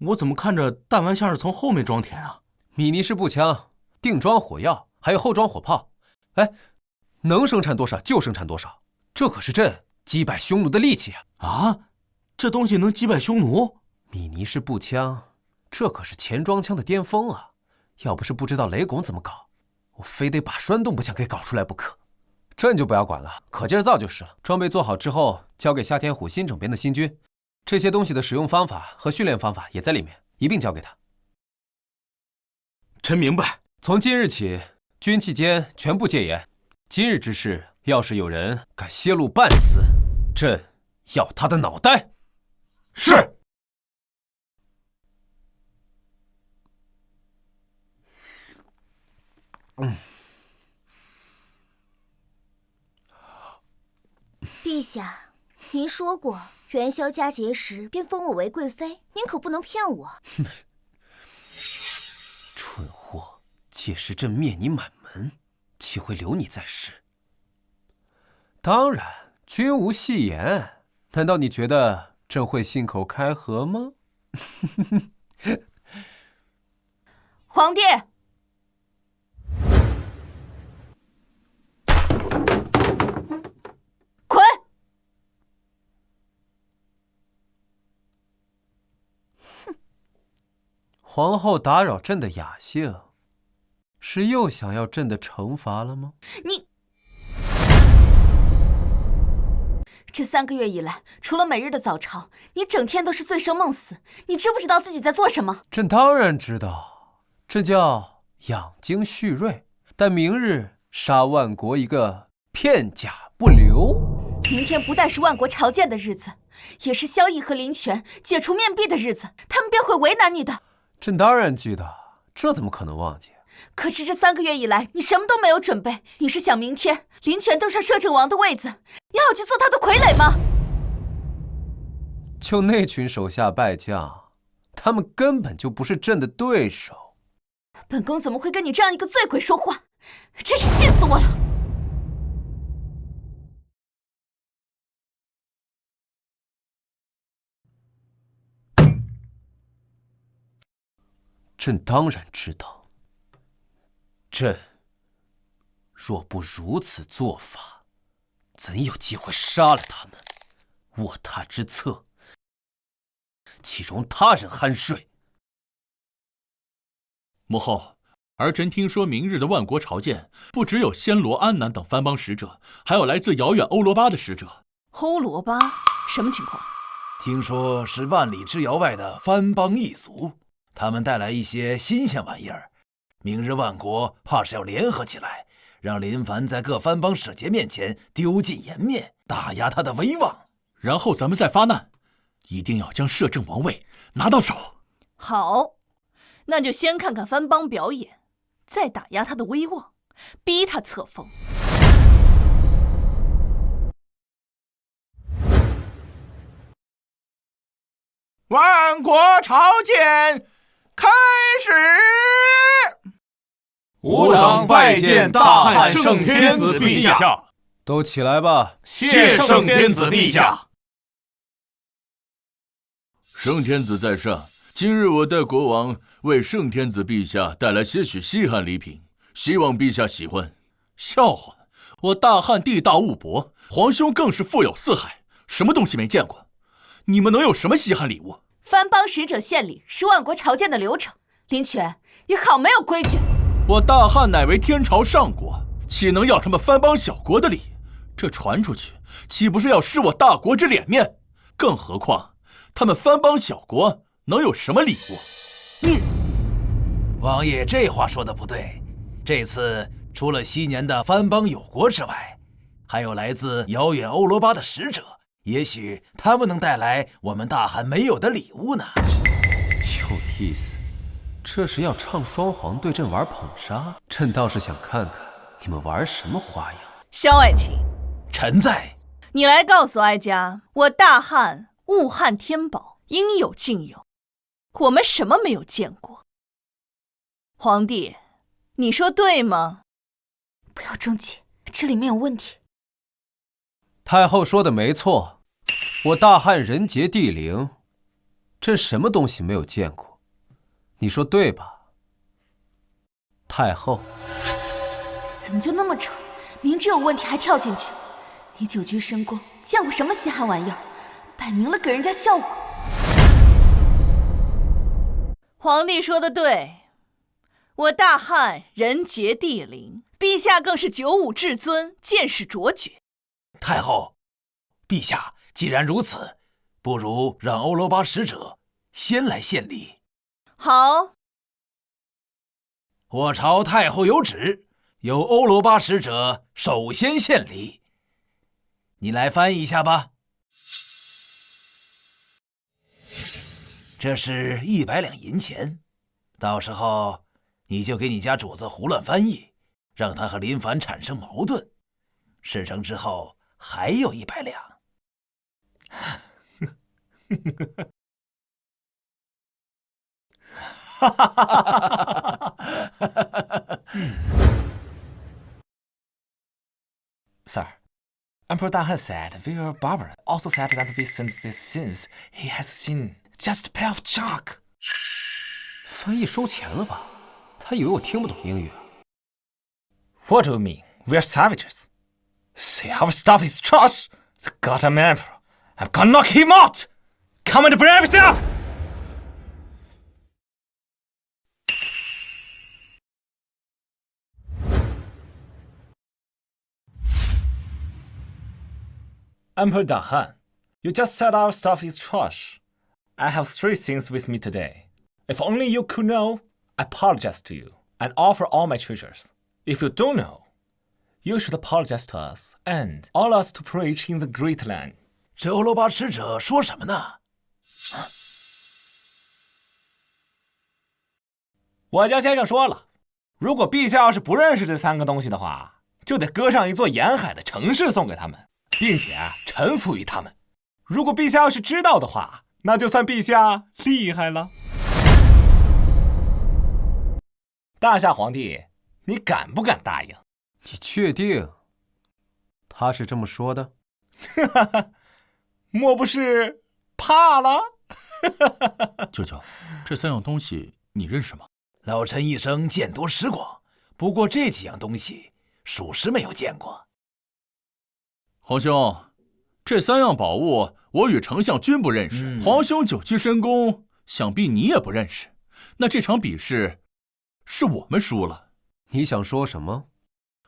我怎么看着弹丸像是从后面装填啊？米尼式步枪、定装火药，还有后装火炮。哎，能生产多少就生产多少，这可是朕击败匈奴的利器啊！啊，这东西能击败匈奴？米尼式步枪，这可是前装枪的巅峰啊！要不是不知道雷拱怎么搞，我非得把栓动步枪给搞出来不可。朕就不要管了，可劲儿造就是了。装备做好之后，交给夏天虎新整编的新军，这些东西的使用方法和训练方法也在里面，一并交给他。臣明白。从今日起，军期间全部戒严，今日之事要是有人敢泄露半丝，朕要他的脑袋。是。陛下，您说过元宵佳节时便封我为贵妃，您可不能骗我。蠢货，届时朕灭你满门，岂会留你在世？当然，君无戏言。难道你觉得朕会信口开河吗？皇帝，滚！皇后打扰朕的雅兴，是又想要朕的惩罚了吗？你这3个月以来，除了每日的早朝，你整天都是醉生梦死。你知不知道自己在做什么？朕当然知道，这叫养精蓄锐。但明日杀万国一个片甲不留。明天不但是万国朝见的日子，也是萧绎和林权解除面壁的日子，他们便会为难你的。朕当然记得，这怎么可能忘记？可是这3个月以来，你什么都没有准备。你是想明天林权登上摄政王的位子，你好去做他的傀儡吗？就那群手下败将，他们根本就不是朕的对手。本宫怎么会跟你这样一个醉鬼说话？真是气死我了！朕当然知道，朕若不如此做法，怎有机会杀了他们？卧榻之侧，岂容他人酣睡？母后，儿臣听说明日的万国朝见，不只有暹罗、安南等藩邦使者，还有来自遥远欧罗巴的使者。欧罗巴，什么情况？听说是万里之遥外的藩邦异族，他们带来一些新鲜玩意儿。明日万国怕是要联合起来，让林凡在各藩邦使节面前丢尽颜面，打压他的威望。然后咱们再发难，一定要将摄政王位拿到手。好，那就先看看藩邦表演，再打压他的威望，逼他册封。万国朝见开始。吾等拜见大汉圣天子陛下。都起来吧！谢圣天子陛下。圣天子在上，今日我代国王为圣天子陛下带来些许稀罕礼品，希望陛下喜欢。笑话，我大汉地大物博，皇兄更是富有四海，什么东西没见过？你们能有什么稀罕礼物？藩邦使者献礼是万国朝见的流程。林权，你好没有规矩！我大汉乃为天朝上国，岂能要他们藩邦小国的礼？这传出去，岂不是要失我大国之脸面？更何况，他们藩邦小国能有什么礼物？王爷这话说的不对。这次除了昔年的藩邦友国之外，还有来自遥远欧罗巴的使者，也许他们能带来我们大汉没有的礼物呢。有意思，这是要唱双簧对阵玩捧杀？朕倒是想看看你们玩什么花样。萧爱卿，臣在。你来告诉哀家，我大汉物汉天宝，应有尽有，我们什么没有见过？皇帝，你说对吗？不要中计，这里面有问题。太后说的没错，我大汉人杰地灵，朕什么东西没有见过？你说对吧，太后？怎么就那么蠢？明知有问题还跳进去。你久居深宫，见过什么稀罕玩意儿？摆明了给人家笑话。皇帝说的对，我大汉人杰地灵，陛下更是九五至尊，见识卓绝。太后，陛下既然如此，不如让欧罗巴使者先来献礼。好，我朝太后有旨，由欧罗巴使者首先献礼。你来翻译一下吧。这是100两银钱，到时候你就给你家主子胡乱翻译，让他和林凡产生矛盾。事成之后还有100两。Sir, Emperor Dahan said Vior Barber also said that since these sins he has seen just a pair of chalk. 翻译收钱了吧？他以为我听不懂英语啊。What do you mean? We're savages. Say our stuff is trash. The goddamn emperor. I'm gonna knock him out. Come and brave it up. Emperor Dahan, you just said our stuff is trash. I have 3 things with me today. If only you could know, I apologize to you and offer all my treasures. If you don't know, you should apologize to us and all us to preach in the great land. 这欧罗巴使者说什么呢？我家先生说了，如果陛下要是不认识这3个东西的话，就得割上一座沿海的城市送给他们，并且臣服于他们。如果陛下要是知道的话，那就算陛下厉害了。大夏皇帝，你敢不敢答应？你确定他是这么说的？莫不是怕了？舅舅，这3样东西你认识吗？老臣一生见多识广，不过这几样东西属实没有见过。皇兄，这3样宝物我与丞相均不认识，皇兄久居深宫，想必你也不认识。那这场比试是我们输了。你想说什么？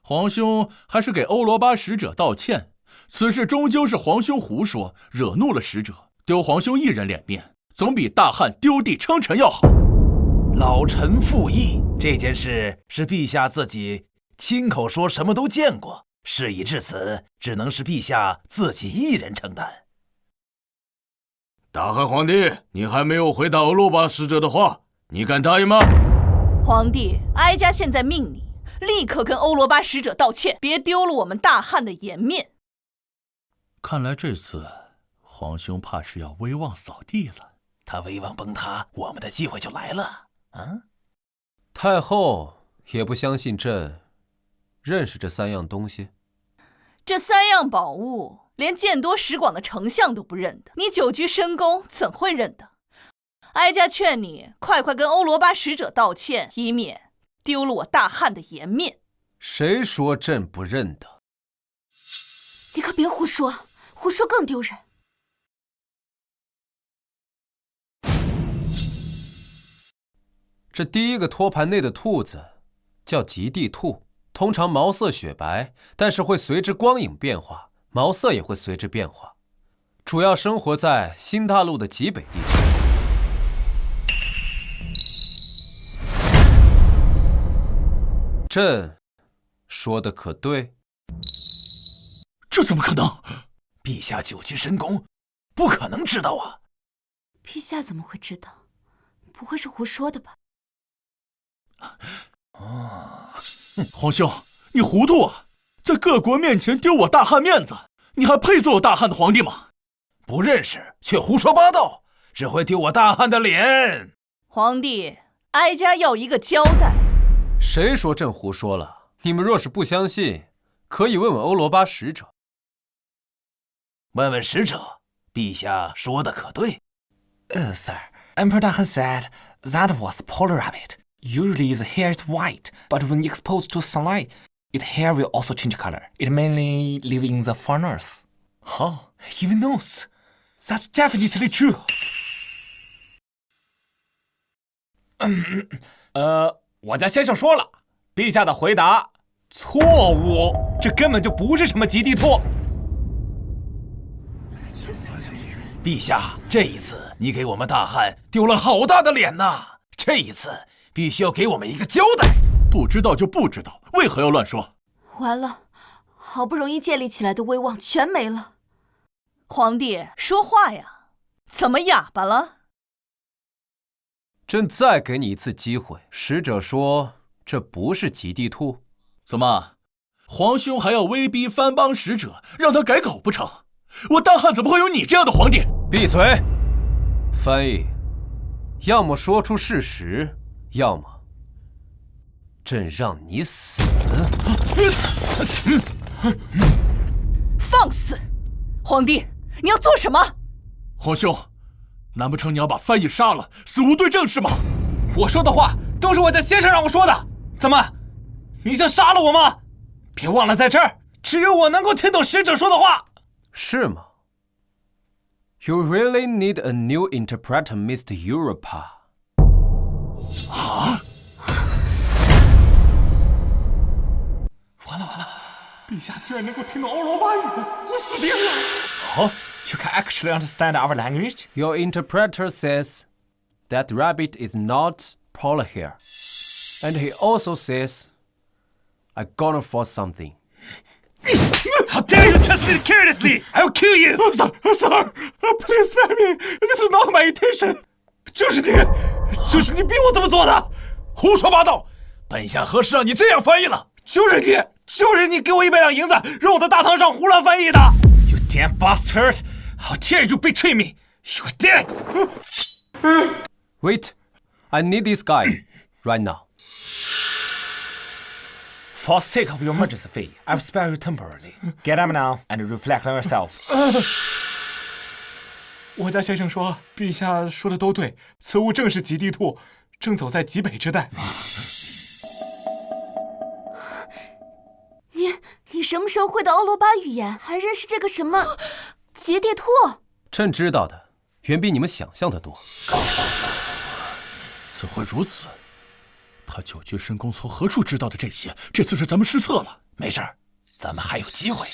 皇兄还是给欧罗巴使者道歉，此事终究是皇兄胡说，惹怒了使者，丢皇兄一人脸面，总比大汉丢地称臣要好。老臣附议，这件事是陛下自己亲口说什么都见过，事已至此，只能是陛下自己一人承担。大汉皇帝，你还没有回答欧罗巴使者的话，你敢答应吗？皇帝，哀家现在命你立刻跟欧罗巴使者道歉，别丢了我们大汉的颜面。看来这次皇兄怕是要威望扫地了。他威望崩塌，我们的机会就来了。太后也不相信朕认识这3样东西。这3样宝物，连见多识广的丞相都不认得，你久居深宫怎会认得？哀家劝你快快跟欧罗巴使者道歉，以免丢了我大汉的颜面。谁说朕不认得？你可别胡说，胡说更丢人。这第一个托盘内的兔子叫极地兔，通常毛色雪白，但是会随之光影变化，毛色也会随之变化。主要生活在新大陆的极北地区。朕说的可对？这怎么可能？陛下久居深宫，不可能知道啊！陛下怎么会知道？不会是胡说的吧？皇兄，你糊涂啊！在各国面前丢我大汉面子，你还配做我大汉的皇帝吗？不认识却胡说八道，只会丢我大汉的脸。皇帝，哀家要一个交代。谁说朕胡说了？你们若是不相信，可以问问欧罗巴使者。问问使者，陛下说的可对？Sir, Emperor Dahan said that was a polar rabbit. Usually the hair is white, but when exposed to sunlight, its hair will also change color. It mainly lives in the far north. Oh, even knows. That's definitely true. 我家先生说了，陛下的回答错误，这根本就不是什么极地兔。陛下，这一次你给我们大汉丢了好大的脸呐！这一次必须要给我们一个交代。不知道就不知道，为何要乱说？完了，好不容易建立起来的威望全没了。皇帝说话呀，怎么哑巴了？朕再给你一次机会。使者说这不是极地兔。怎么，皇兄还要威逼藩邦使者让他改口不成？我大汉怎么会有你这样的皇帝？闭嘴！翻译，要么说出事实，要么朕让你死。放肆！皇帝，你要做什么？皇兄，难不成你要把翻译杀了，死无对证是吗？我说的话都是我家先生让我说的，怎么，你想杀了我吗？别忘了，在这儿只有我能够听懂使者说的话。是吗？ You really need a new interpreter, Mr. Europa. 啊！完了！陛下居然能够听懂欧罗巴语，我死定了！哦 You can actually understand our language? Your interpreter says that rabbit is not polar hair, and he also says, "I'm gonna force something." How dare you trust me carelessly! I will kill you! Sir, please spare me. This is not my intention. 就是你逼我这么做的！胡说八道！本相何时让你这样翻译了？就是你给我100两银子，让我在大堂上胡乱翻译的 ！You damn bastard! How dare you betray me! You're dead! Wait, I need this guy right now. For the sake of your majesty's faith, I will spare you temporarily. Get up now and reflect on yourself. 我家先生说，陛下说的都对，此物正是极地兔，正走在极北之带。你什么时候会的欧罗巴语言？还认识这个什么极地兔？朕知道的远比你们想象的多。怎会如此？他久居深宫，从何处知道的这些？这次是咱们失策了。没事儿，咱们还有机会。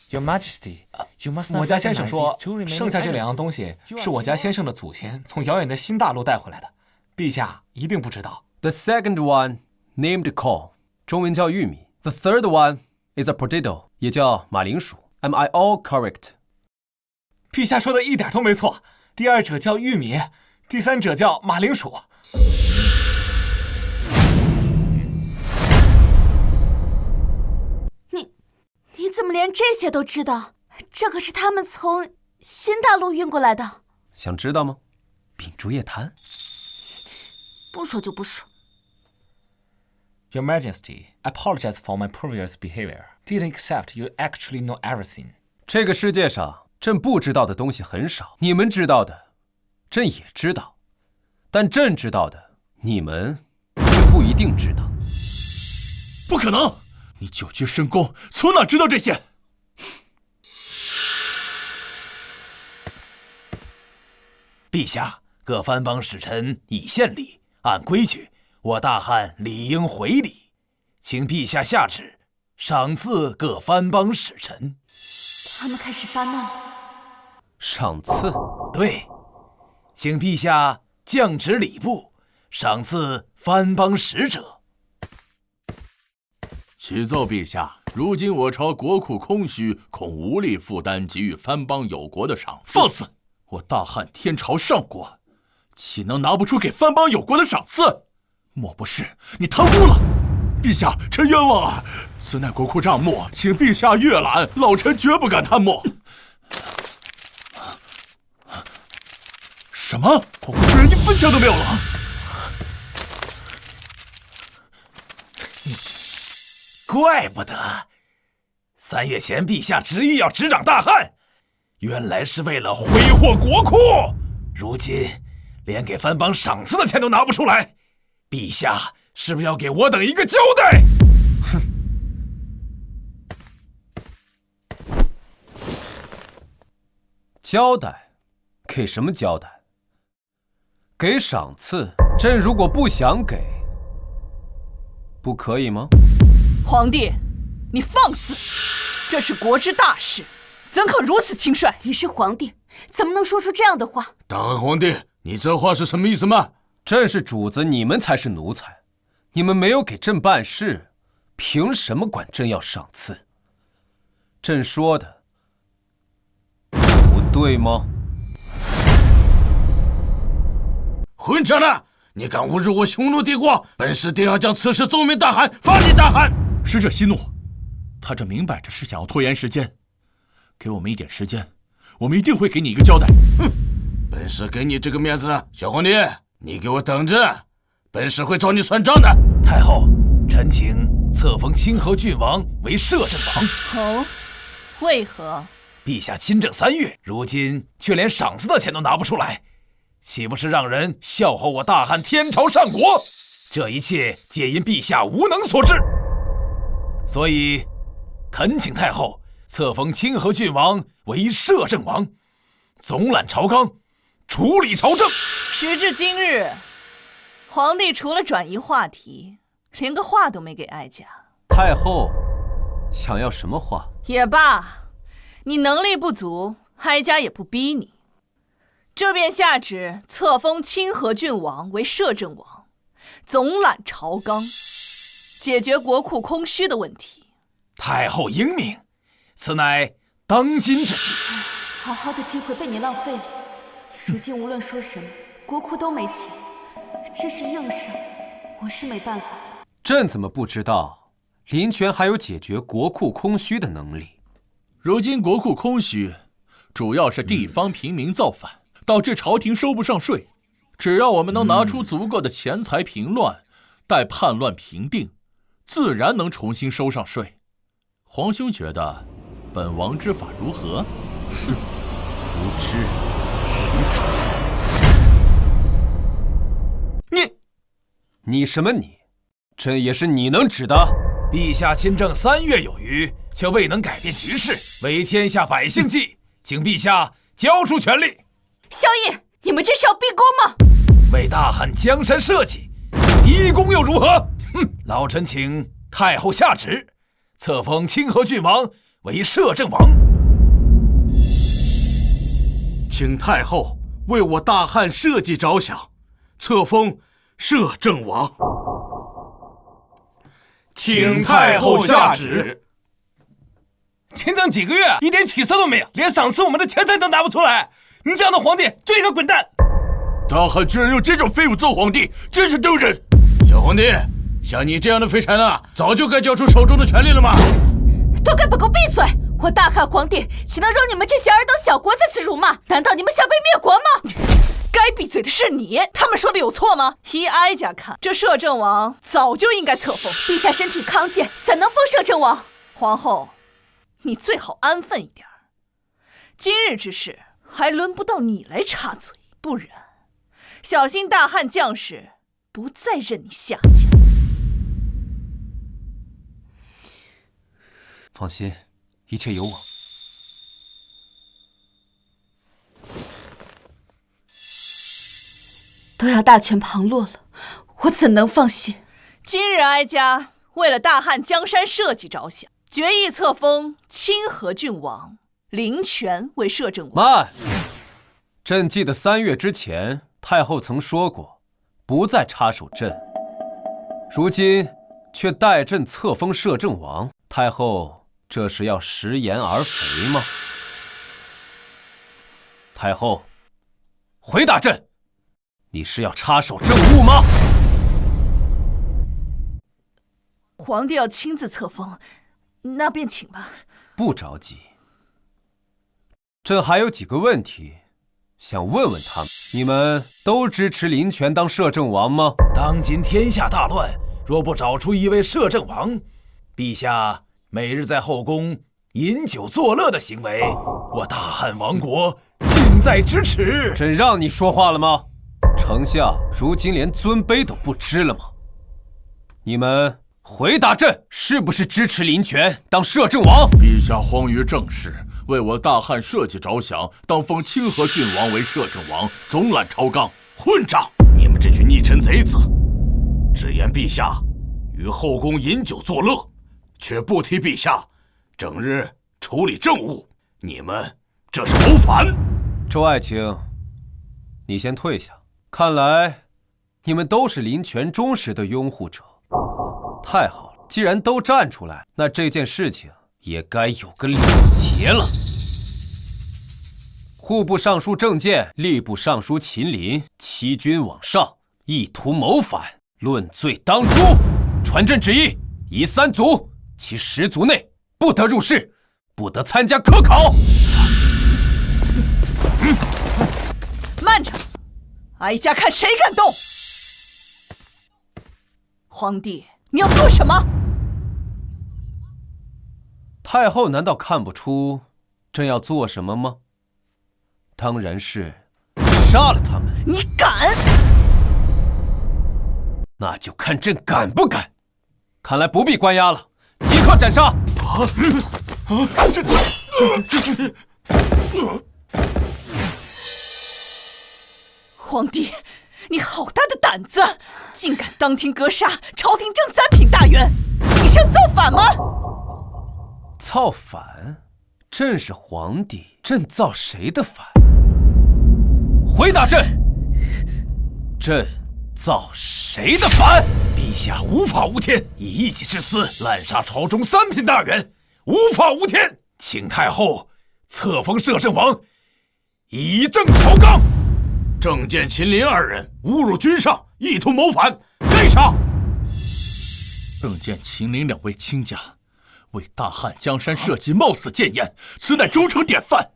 Your Majesty, you must not. 我家先生说，剩下这2样东西是我家先生的祖先从遥远的新大陆带回来的，陛下一定不知道。The second one named corn， 中文叫玉米。The third one is a potato， 也叫马铃薯。Am I all correct？ 陛下说的一点都没错。第2者叫玉米，第3者叫马铃薯。你怎么连这些都知道？这可是他们从新大陆运过来的。想知道吗？秉烛夜谈。不说就不说。Your Majesty, I apologize for my previous behavior. Didn't accept you actually know everything. 这个世界上，朕不知道的东西很少，你们知道的，朕也知道，但朕知道的，你们却不一定知道。不可能！你久居深宫，从哪知道这些？陛下，各藩邦使臣已献礼，按规矩，我大汉理应回礼，请陛下下旨，赏赐各藩邦使臣。他们开始发难了。赏赐？对，请陛下降旨礼部，赏赐藩邦使者。启奏陛下，如今我朝国库空虚，恐无力负担给予藩邦有国的赏赐。放肆！我大汉天朝上国，岂能拿不出给藩邦有国的赏赐？莫不是你贪污了？陛下，臣冤枉啊！此乃国库账目，请陛下阅览，老臣绝不敢贪墨。什么？国库居然1分钱都没有了？怪不得3月前陛下执意要执掌大汉，原来是为了挥霍国库。如今连给藩邦赏赐的钱都拿不出来，陛下是不是要给我等一个交代？哼！交代？给什么交代？给赏赐？朕如果不想给，不可以吗？皇帝，你放肆！这是国之大事，怎可如此轻率？你是皇帝，怎么能说出这样的话？大汉皇帝，你这话是什么意思吗？朕是主子，你们才是奴才。你们没有给朕办事，凭什么管朕要赏赐？朕说的不对吗？混账的！你敢侮辱我匈奴帝国，本使定要将此事奏明大汗，发令大汗。使者息怒，他这明摆着是想要拖延时间，给我们一点时间，我们一定会给你一个交代。哼，本使给你这个面子呢，小皇帝，你给我等着，本使会找你算账的。太后，臣请册封清河郡王为摄政王。哦，为何？陛下亲政3月，如今却连赏赐的钱都拿不出来，岂不是让人笑话我大汉天朝上国？这一切皆因陛下无能所致。所以，恳请太后册封清河郡王为摄政王，总揽朝纲，处理朝政。时至今日，皇帝除了转移话题，连个话都没给哀家。太后想要什么话？也罢，你能力不足，哀家也不逼你。这便下旨册封清河郡王为摄政王，总揽朝纲，解决国库空虚的问题。太后英明，此乃当今之计。好好的机会被你浪费了，如今无论说什么，国库都没钱，这是硬伤，我是没办法了。朕怎么不知道林权还有解决国库空虚的能力？如今国库空虚，主要是地方平民造反，导致朝廷收不上税。只要我们能拿出足够的钱财平乱，待叛乱平定，自然能重新收上税。皇兄觉得本王之法如何？哼，无知愚蠢！你什么你？朕也是你能指的？陛下亲政3月有余，却未能改变局势，为天下百姓计，请陛下交出权力。萧绎，你们这是要逼宫吗？为大汉江山社稷，逼宫又如何？哼！老臣请太后下旨，册封清河郡王为摄政王。请太后为我大汉社稷着想，册封摄政王。请太后下旨。亲政几个月，一点起色都没有，连赏赐我们的钱财都拿不出来。你这样的皇帝就应该滚蛋！大汉居然用这种废物做皇帝，真是丢人！小皇帝，像你这样的废柴呢，早就该交出手中的权力了吗？都给本宫闭嘴！我大汉皇帝岂能容你们这些尔等小国在此辱骂？难道你们想被灭国吗？该闭嘴的是你，他们说的有错吗？依哀家看，这摄政王早就应该册封。陛下身体康健，怎能封摄政王？皇后，你最好安分一点。今日之事还轮不到你来插嘴，不然小心大汉将士不再任你下家。放心，一切有我。都要大权旁落了，我怎能放心？今日哀家为了大汉江山社稷着想，决意册封清河郡王林权为摄政王。慢！朕记得3月之前，太后曾说过，不再插手朕。如今却代朕册封摄政王，太后这是要食言而肥吗？太后，回答朕，你是要插手政务吗？皇帝要亲自册封，那便请吧。不着急，朕还有几个问题想问问他们。你们都支持林权当摄政王吗？当今天下大乱，若不找出一位摄政王，陛下每日在后宫饮酒作乐的行为，我大汉王国近在咫尺。朕让你说话了吗？丞相如今连尊卑都不知了吗？你们回答朕，是不是支持林权当摄政王？陛下荒于政事，为我大汉社稷着想，当封清河郡王为摄政王，总揽朝纲。混账！你们这群逆臣贼子，只言陛下于后宫饮酒作乐，却不提陛下整日处理政务，你们这是谋反！周爱卿，你先退下。看来你们都是林权忠实的拥护者，太好了。既然都站出来，那这件事情也该有个了结了。户部尚书郑健、吏部尚书秦林欺君罔上，意图谋反，论罪当诛。传朕旨意，夷3族，其10族内不得入仕，不得参加科考。慢着，哀家看谁敢动！皇帝，你要做什么？太后难道看不出朕要做什么吗？当然是杀了他们。你敢？那就看朕敢不敢。看来不必关押了，即刻斩杀！皇帝，你好大的胆子，竟敢当庭格杀朝廷正3品大员，你是要造反吗？造反？朕是皇帝，朕造谁的反？回答朕！朕造谁的反？陛下无法无天，以一己之私滥杀朝中3品大员，无法无天，请太后册封摄政王，以正朝纲。郑健、秦林2人侮辱君上，意图谋反，该杀。郑健、秦林2位卿家为大汉江山社稷冒死谏言，此乃忠诚典范。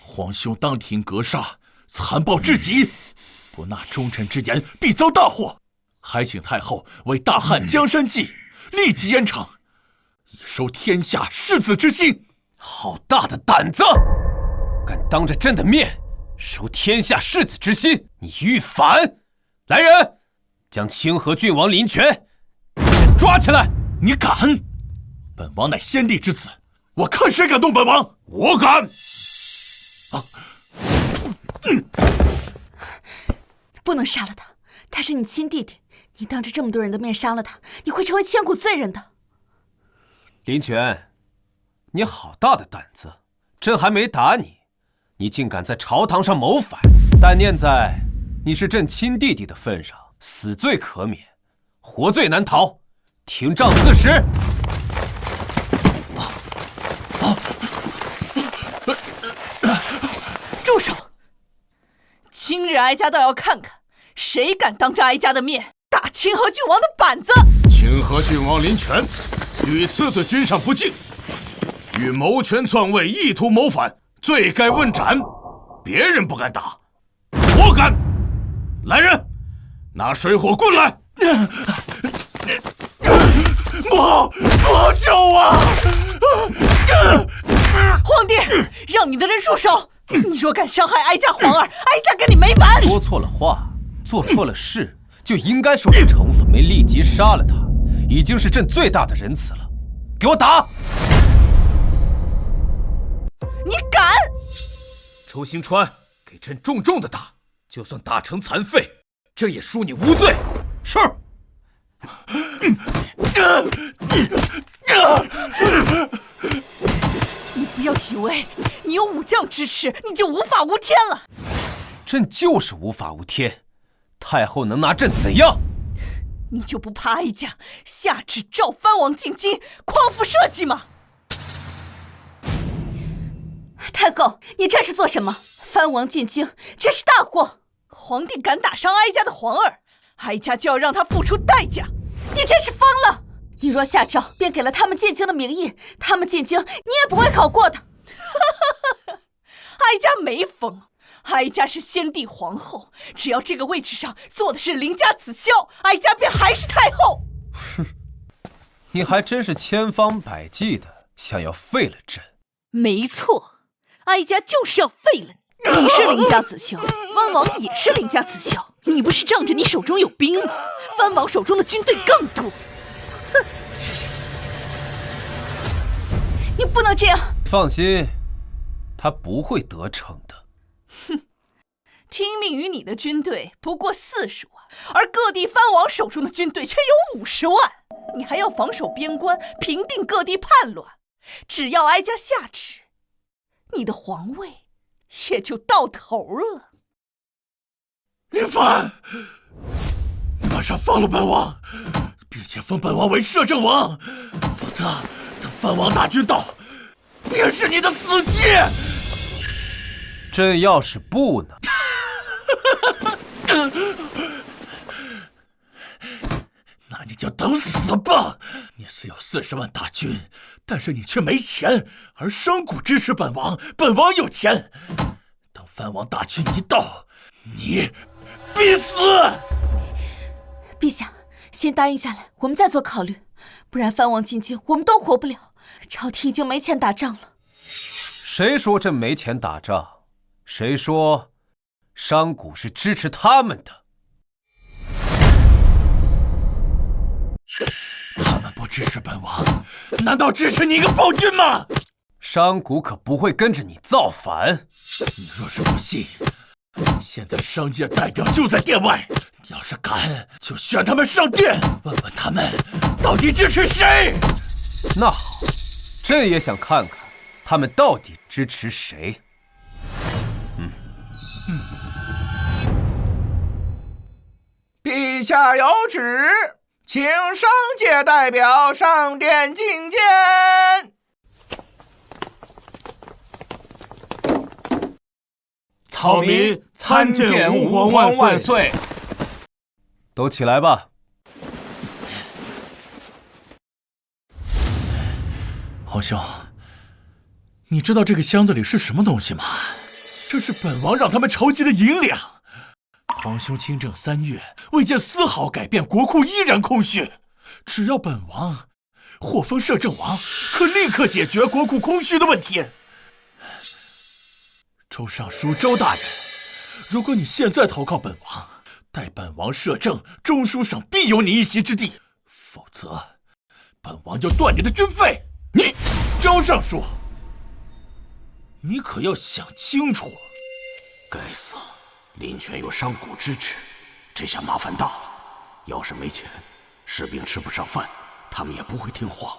皇兄当庭格杀，残暴至极，不纳忠臣之言，必遭大祸。还请太后为大汉江山计，立即严惩，以收天下士子之心。好大的胆子！敢当着朕的面收天下士子之心，你欲反！来人，将清河郡王林权朕抓起来！你敢？本王乃先帝之子，我看谁敢动本王！我敢！不能杀了他，他是你亲弟弟，你当着这么多人的面杀了他，你会成为千古罪人的。林权，你好大的胆子！朕还没打你，你竟敢在朝堂上谋反！但念在你是朕亲弟弟的份上，死罪可免，活罪难逃。廷杖40。住手！今日哀家倒要看看，谁敢当着哀家的面打清河郡王的板子！清河郡王林权屡次对君上不敬，欲谋权篡位，意图谋反，罪该问斩。别人不敢打，我敢！来人，拿水火棍来！不救我！皇帝，让你的人住手！你若敢伤害哀家皇儿，哀家跟你没完！说错了话，做错了事，就应该受到惩罚。没立即杀了他，已经是朕最大的仁慈了。给我打！你敢！周兴川，给朕重重的打，就算打成残废，朕也恕你无罪。是。你不要以为你有武将支持，你就无法无天了。朕就是无法无天，太后能拿朕怎样？你就不怕哀家下旨召藩王进京，匡扶社稷吗？太后，你这是做什么？藩王进京，这是大祸！皇帝敢打伤哀家的皇儿，哀家就要让他付出代价！你真是疯了！你若下诏，便给了他们进京的名义，他们进京，你也不会考过的。哀家没疯，哀家是先帝皇后，只要这个位置上坐的是邻家子孝，哀家便还是太后。哼，你还真是千方百计的想要废了朕。没错，哀家就是要废了你。你是邻家子孝，藩王也是邻家子孝，你不是仗着你手中有兵吗？藩王手中的军队更多。哼！你不能这样。放心，他不会得逞的。哼！听命于你的军队不过40万，而各地藩王手中的军队却有50万。你还要防守边关，平定各地叛乱。只要哀家下旨，你的皇位也就到头了。林凡，你马上放了本王！陛并且封本王为摄政王，否则等藩王大军到，便是你的死期。朕要是不呢？那你就等死吧！你虽有40万大军，但是你却没钱，而商贾支持本王，本王有钱。等藩王大军一到，你必死！陛下，先答应下来，我们再做考虑，不然藩王进京，我们都活不了。朝廷已经没钱打仗了。谁说朕没钱打仗？谁说商贾是支持他们的？他们不支持本王，难道支持你一个暴君吗？商贾可不会跟着你造反。你若是不信，现在商界代表就在殿外，你要是敢，就选他们上殿，问问他们到底支持谁。那好，朕也想看看他们到底支持谁。陛下有旨，请商界代表上殿觐见。草民参见吾皇万岁！都起来吧。皇兄，你知道这个箱子里是什么东西吗？这是本王让他们筹集的银两。皇兄亲政3月，未见丝毫改变，国库依然空虚。只要本王获封摄政王，可立刻解决国库空虚的问题。周尚书周大人，如果你现在投靠本王，待本王摄政，中书省必有你一席之地；否则，本王就断你的军费。你，周尚书，你可要想清楚。该死！林权有商贾支持，这下麻烦大了。要是没钱，士兵吃不上饭，他们也不会听话。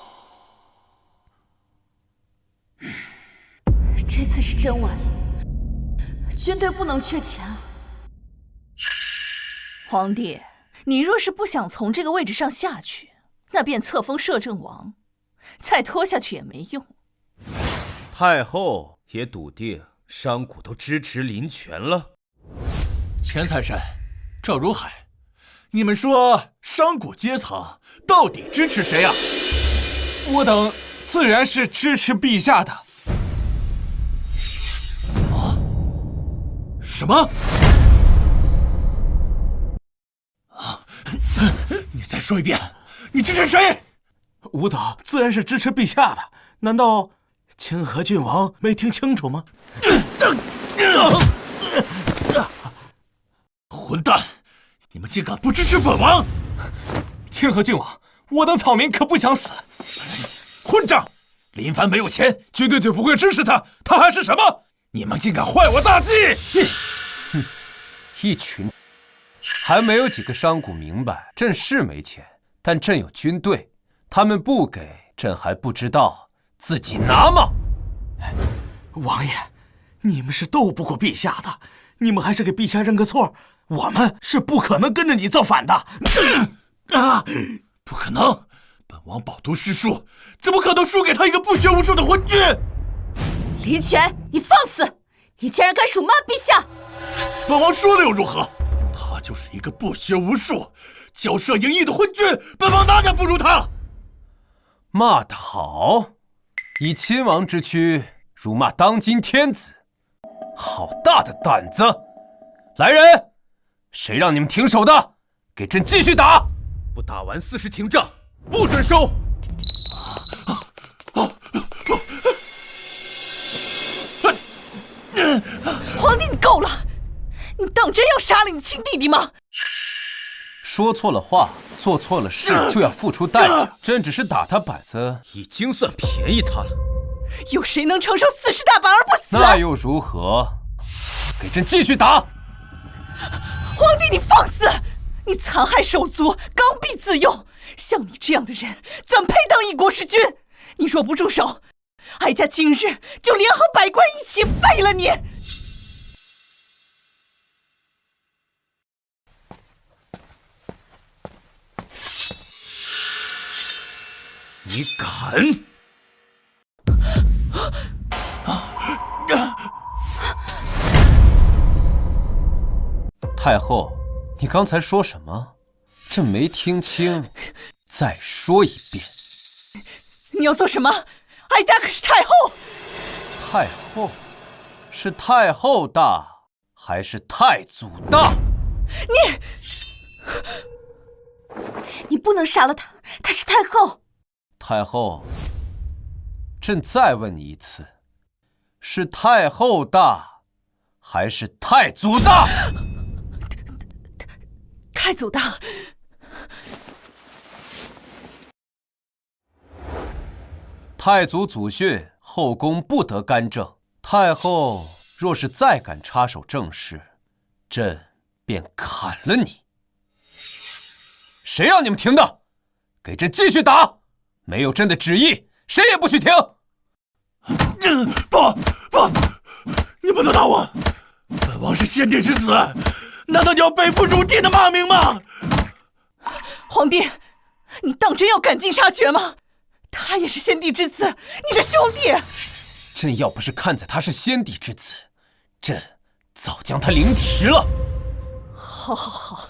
这次是真完了，军队不能缺钱啊！皇帝，你若是不想从这个位置上下去，那便册封摄政王，再拖下去也没用。太后也笃定商贾都支持林权了。钱财神、赵如海，你们说商贾阶层到底支持谁啊？我等自然是支持陛下的。啊？什么？啊！你再说一遍，你支持谁？吾等自然是支持陛下的，难道清河郡王没听清楚吗？混蛋！你们竟敢不支持本王！清河郡王，我等草民可不想死。混账！林凡没有钱，军队就不会支持他，他还是什么？你们竟敢坏我大计！哼，一群，还没有几个商贾明白，朕是没钱，但朕有军队，他们不给，朕还不知道自己拿吗？王爷，你们是斗不过陛下的，你们还是给陛下认个错。我们是不可能跟着你造反的。不可能！本王饱读诗书，怎么可能输给他一个不学无术的昏君？林权，你放肆！你竟然敢辱骂陛下！本王说了又如何？他就是一个不学无术、骄奢淫逸的昏君，本王哪点不如他？骂得好！以亲王之躯辱骂当今天子，好大的胆子！来人，谁让你们停手的？给朕继续打！不打完4时停仗，不准收！皇帝，你够了！你当真要杀了你亲弟弟吗？说错了话，做错了事就要付出代价。朕只是打他板子，已经算便宜他了。有谁能承受40大板而不死？那又如何？给朕继续打！皇帝，你放肆！你残害手足，刚愎自用，像你这样的人，怎配当一国之君？你若不住手，哀家今日就联合百官一起废了你！你敢？太后，你刚才说什么？朕没听清，再说一遍。你要做什么？哀家可是太后。太后，是太后大，还是太祖大？你不能杀了她，她是太后。太后，朕再问你一次，是太后大，还是太祖大？太祖大。太祖祖训，后宫不得干政。太后若是再敢插手政事，朕便砍了你。谁让你们停的？给朕继续打！没有朕的旨意，谁也不许停！不，你不能打我！本王是先帝之子，难道你要背负儒帝的骂名吗？皇帝，你当真要赶尽杀绝吗？他也是先帝之子，你的兄弟。朕要不是看在他是先帝之子，朕早将他凌迟了。好，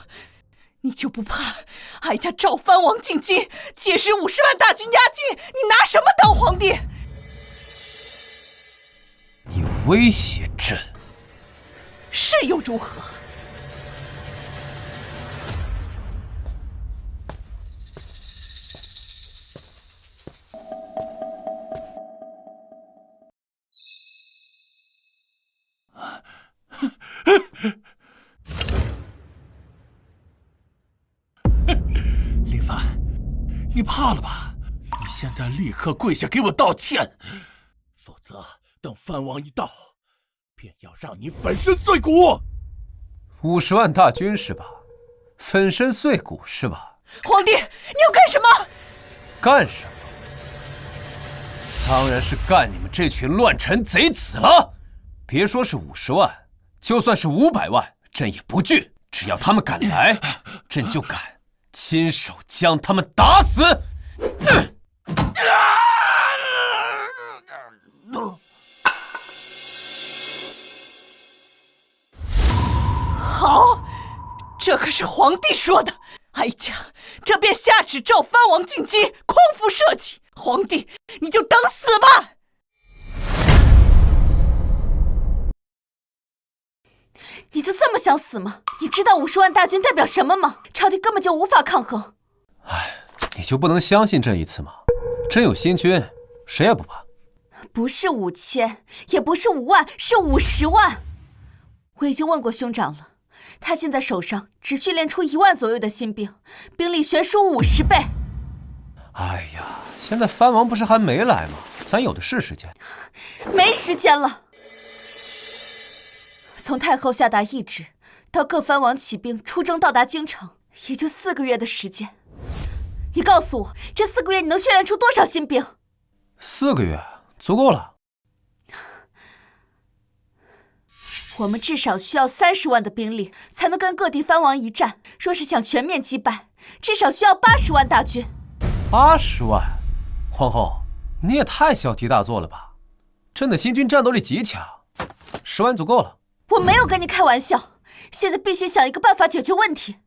你就不怕哀家召藩王进京，届时50万大军压境，你拿什么当皇帝？你威胁朕，是又如何？林凡，你怕了吧？你现在立刻跪下给我道歉，否则等藩王一到，便要让你粉身碎骨。50万大军是吧？粉身碎骨是吧？皇帝，你要干什么？干什么？当然是干你们这群乱臣贼子了！别说是50万，就算是500万，朕也不惧。只要他们敢来，朕就敢亲手将他们打死。好，这可是皇帝说的。哀家这便下旨召藩王进京，匡扶社稷。皇帝，你就等死吧！你就这么想死吗？你知道50万大军代表什么吗？朝廷根本就无法抗衡。你就不能相信朕一次吗？朕有新军，谁也不怕。不是5000，也不是5万，是50万。我已经问过兄长了，他现在手上只训练出1万左右的新兵，兵力悬殊50倍。哎呀，现在藩王不是还没来吗？咱有的是时间。没时间了。从太后下达懿旨到各藩王起兵出征到达京城，也就4个月的时间。你告诉我，这4个月你能训练出多少新兵？4个月足够了。我们至少需要30万的兵力，才能跟各地藩王一战。若是想全面击败，至少需要80万大军。80万？皇后，你也太小题大做了吧！朕的新军战斗力极强，10万足够了。我没有跟你开玩笑，现在必须想一个办法解决问题。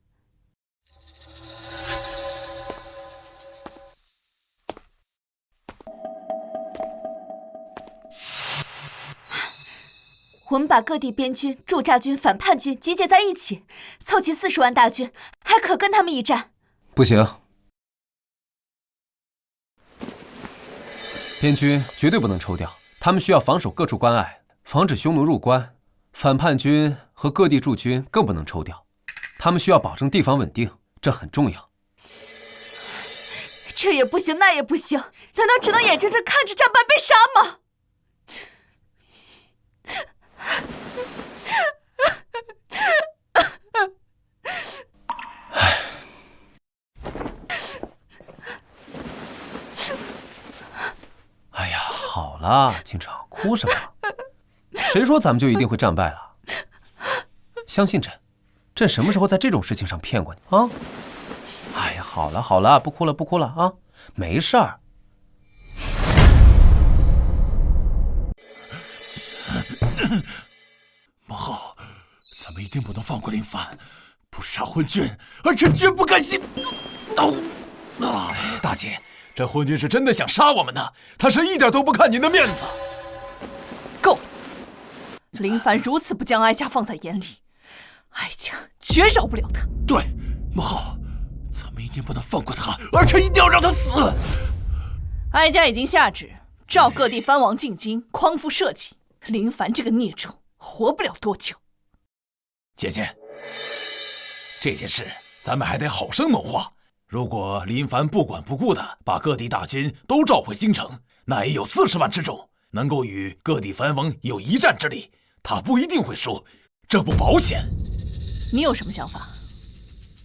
我们把各地边军、驻扎军、反叛军集结在一起，凑齐40万大军，还可跟他们一战。不行，边军绝对不能抽调，他们需要防守各处关隘，防止匈奴入关。反叛军和各地驻军更不能抽调，他们需要保证地方稳定，这很重要。这也不行，那也不行，难道只能眼睁睁看着战败被杀吗？哎呀，好了，京城哭什么？谁说咱们就一定会战败了？相信朕，朕什么时候在这种事情上骗过你啊？哎呀，好了，不哭了啊，没事儿，母后，咱们一定不能放过林凡，不杀昏君，儿臣绝不甘心。大姐，这昏君是真的想杀我们呢，他是一点都不看您的面子。够！林凡如此不将哀家放在眼里，哀家绝饶不了他。对，母后，咱们一定不能放过他，儿臣一定要让他死。哀家已经下旨，召各地藩王进京匡扶社稷。林凡这个孽种，活不了多久。姐姐，这件事咱们还得好生谋划。如果林凡不管不顾的把各地大军都召回京城，那也有40万之众，能够与各地藩王有一战之力。他不一定会输，这不保险。你有什么想法？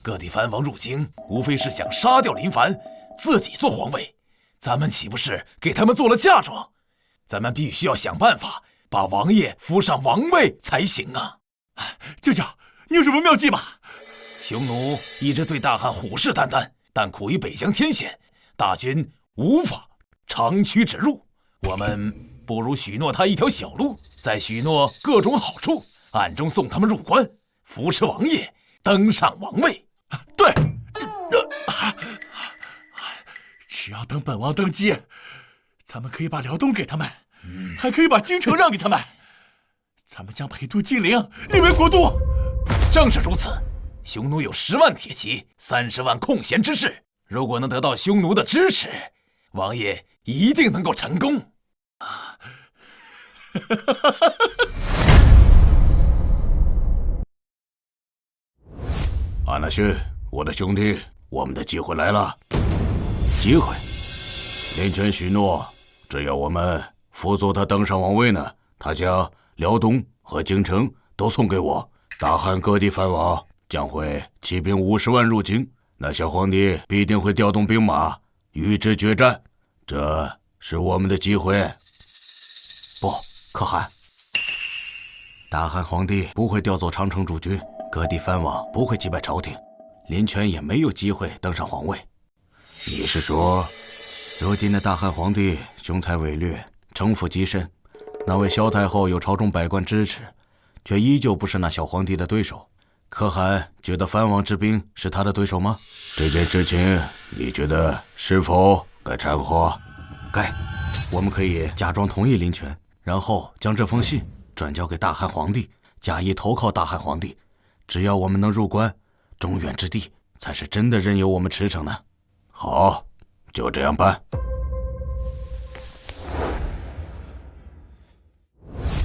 各地藩王入京，无非是想杀掉林凡，自己做皇位。咱们岂不是给他们做了嫁妆？咱们必须要想办法把王爷扶上王位才行啊！舅舅，你有什么妙计吗？匈奴一直对大汉虎视眈眈，但苦于北疆天险，大军无法长驱直入。我们不如许诺他一条小路，再许诺各种好处，暗中送他们入关，扶持王爷登上王位。对，只要等本王登基，咱们可以把辽东给他们，还可以把京城让给他们。咱们将陪都金陵立为国都。正是如此，匈奴有10万铁骑，30万空闲之士。如果能得到匈奴的支持，王爷一定能够成功。安纳逊，我的兄弟，我们的机会来了。机会？林权许诺，只要我们辅佐他登上王位呢，他将辽东和京城都送给我。大汉各地藩王将会骑兵50万入京，那小皇帝必定会调动兵马与之决战，这是我们的机会。不，可汗，大汉皇帝不会调走长城驻军，各地藩王不会击败朝廷，林权也没有机会登上皇位。你是说，如今的大汉皇帝雄才伟略，城府极深，那位萧太后有朝中百官支持，却依旧不是那小皇帝的对手。可汗觉得藩王之兵是他的对手吗？这件事情，你觉得是否该掺和？该。我们可以假装同意林权，然后将这封信转交给大汉皇帝，假意投靠大汉皇帝。只要我们能入关，中原之地才是真的任由我们驰骋呢。好，就这样办。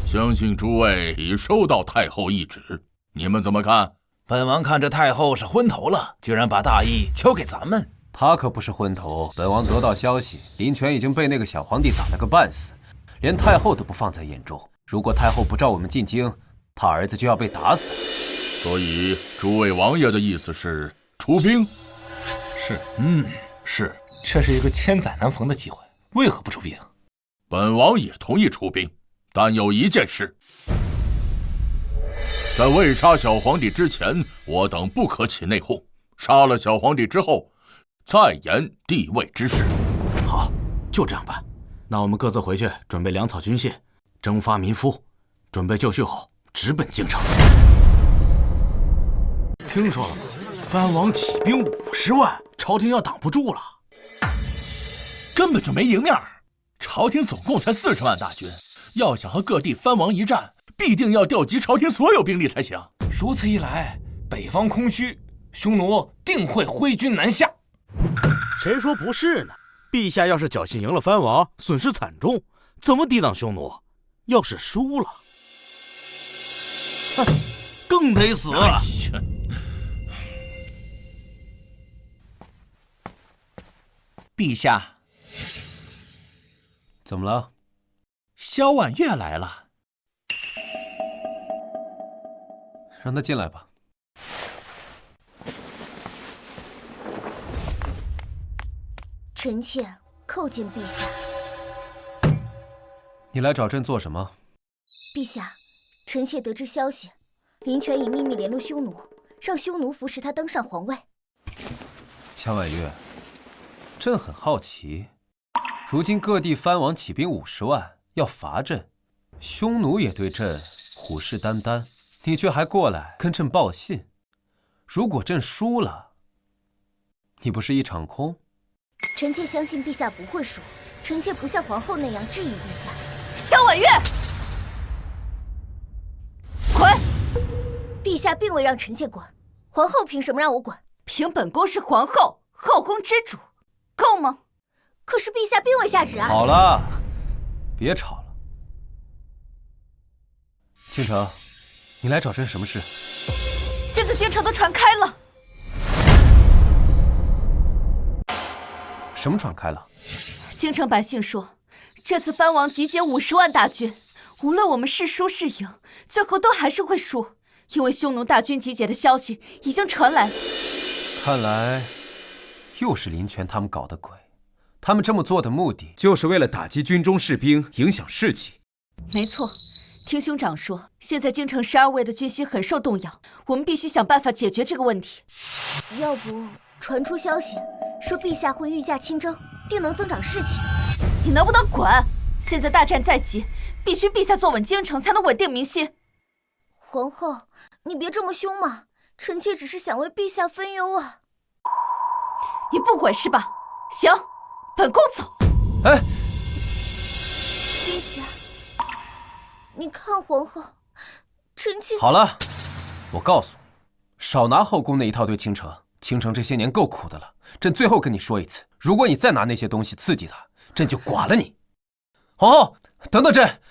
相信诸位已收到太后懿旨，你们怎么看？本王看这太后是昏头了，居然把大义交给咱们。他可不是昏头。本王得到消息，林权已经被那个小皇帝打了个半死，连太后都不放在眼中。如果太后不召我们进京，他儿子就要被打死。所以，诸位王爷的意思是出兵？是，是。这是一个千载难逢的机会，为何不出兵？本王也同意出兵，但有一件事，在未杀小皇帝之前，我等不可起内讧；杀了小皇帝之后，再言帝位之事。好，就这样办。那我们各自回去准备粮草军械，征发民夫，准备就绪后直奔京城。听说了吗？藩王起兵50万，朝廷要挡不住了，根本就没赢面。朝廷总共才40万大军，要想和各地藩王一战，必定要调集朝廷所有兵力才行。如此一来，北方空虚，匈奴定会挥军南下。谁说不是呢？陛下要是侥幸赢了藩王，损失惨重，怎么抵挡匈奴？要是输了，哼，更得死。陛下，怎么了？萧婉月来了，让他进来吧。臣妾叩见陛下。你来找朕做什么？陛下，臣妾得知消息，林权已秘密联络匈奴，让匈奴扶持他登上皇位。萧婉月，朕很好奇，如今各地藩王起兵50万要伐朕，匈奴也对朕虎视眈眈，你却还过来跟朕报信。如果朕输了，你不是一场空？臣妾相信陛下不会输，臣妾不像皇后那样质疑陛下。萧婉月，滚！陛下并未让臣妾滚，皇后凭什么让我滚？凭本宫是皇后，后宫之主，够吗？可是陛下并未下旨啊！好了，别吵了。倾城，你来找朕什么事？现在京城的传开了。什么传开了？京城百姓说，这次藩王集结50万大军，无论我们是输是赢，最后都还是会输，因为匈奴大军集结的消息已经传来了。看来又是林泉他们搞的鬼。他们这么做的目的，就是为了打击军中士兵，影响士气。没错，听兄长说，现在京城12卫的军心很受动摇，我们必须想办法解决这个问题。要不传出消息，说陛下会御驾亲征，定能增长士气。你能不能滚？现在大战在即，必须陛下坐稳京城，才能稳定民心。皇后，你别这么凶嘛，臣妾只是想为陛下分忧啊。你不滚是吧？行，本宫走。哎，陛下，你看皇后，臣妾……好了，我告诉你，少拿后宫那一套对倾城。倾城这些年够苦的了，朕最后跟你说一次，如果你再拿那些东西刺激他，朕就剐了你。皇后，等等朕。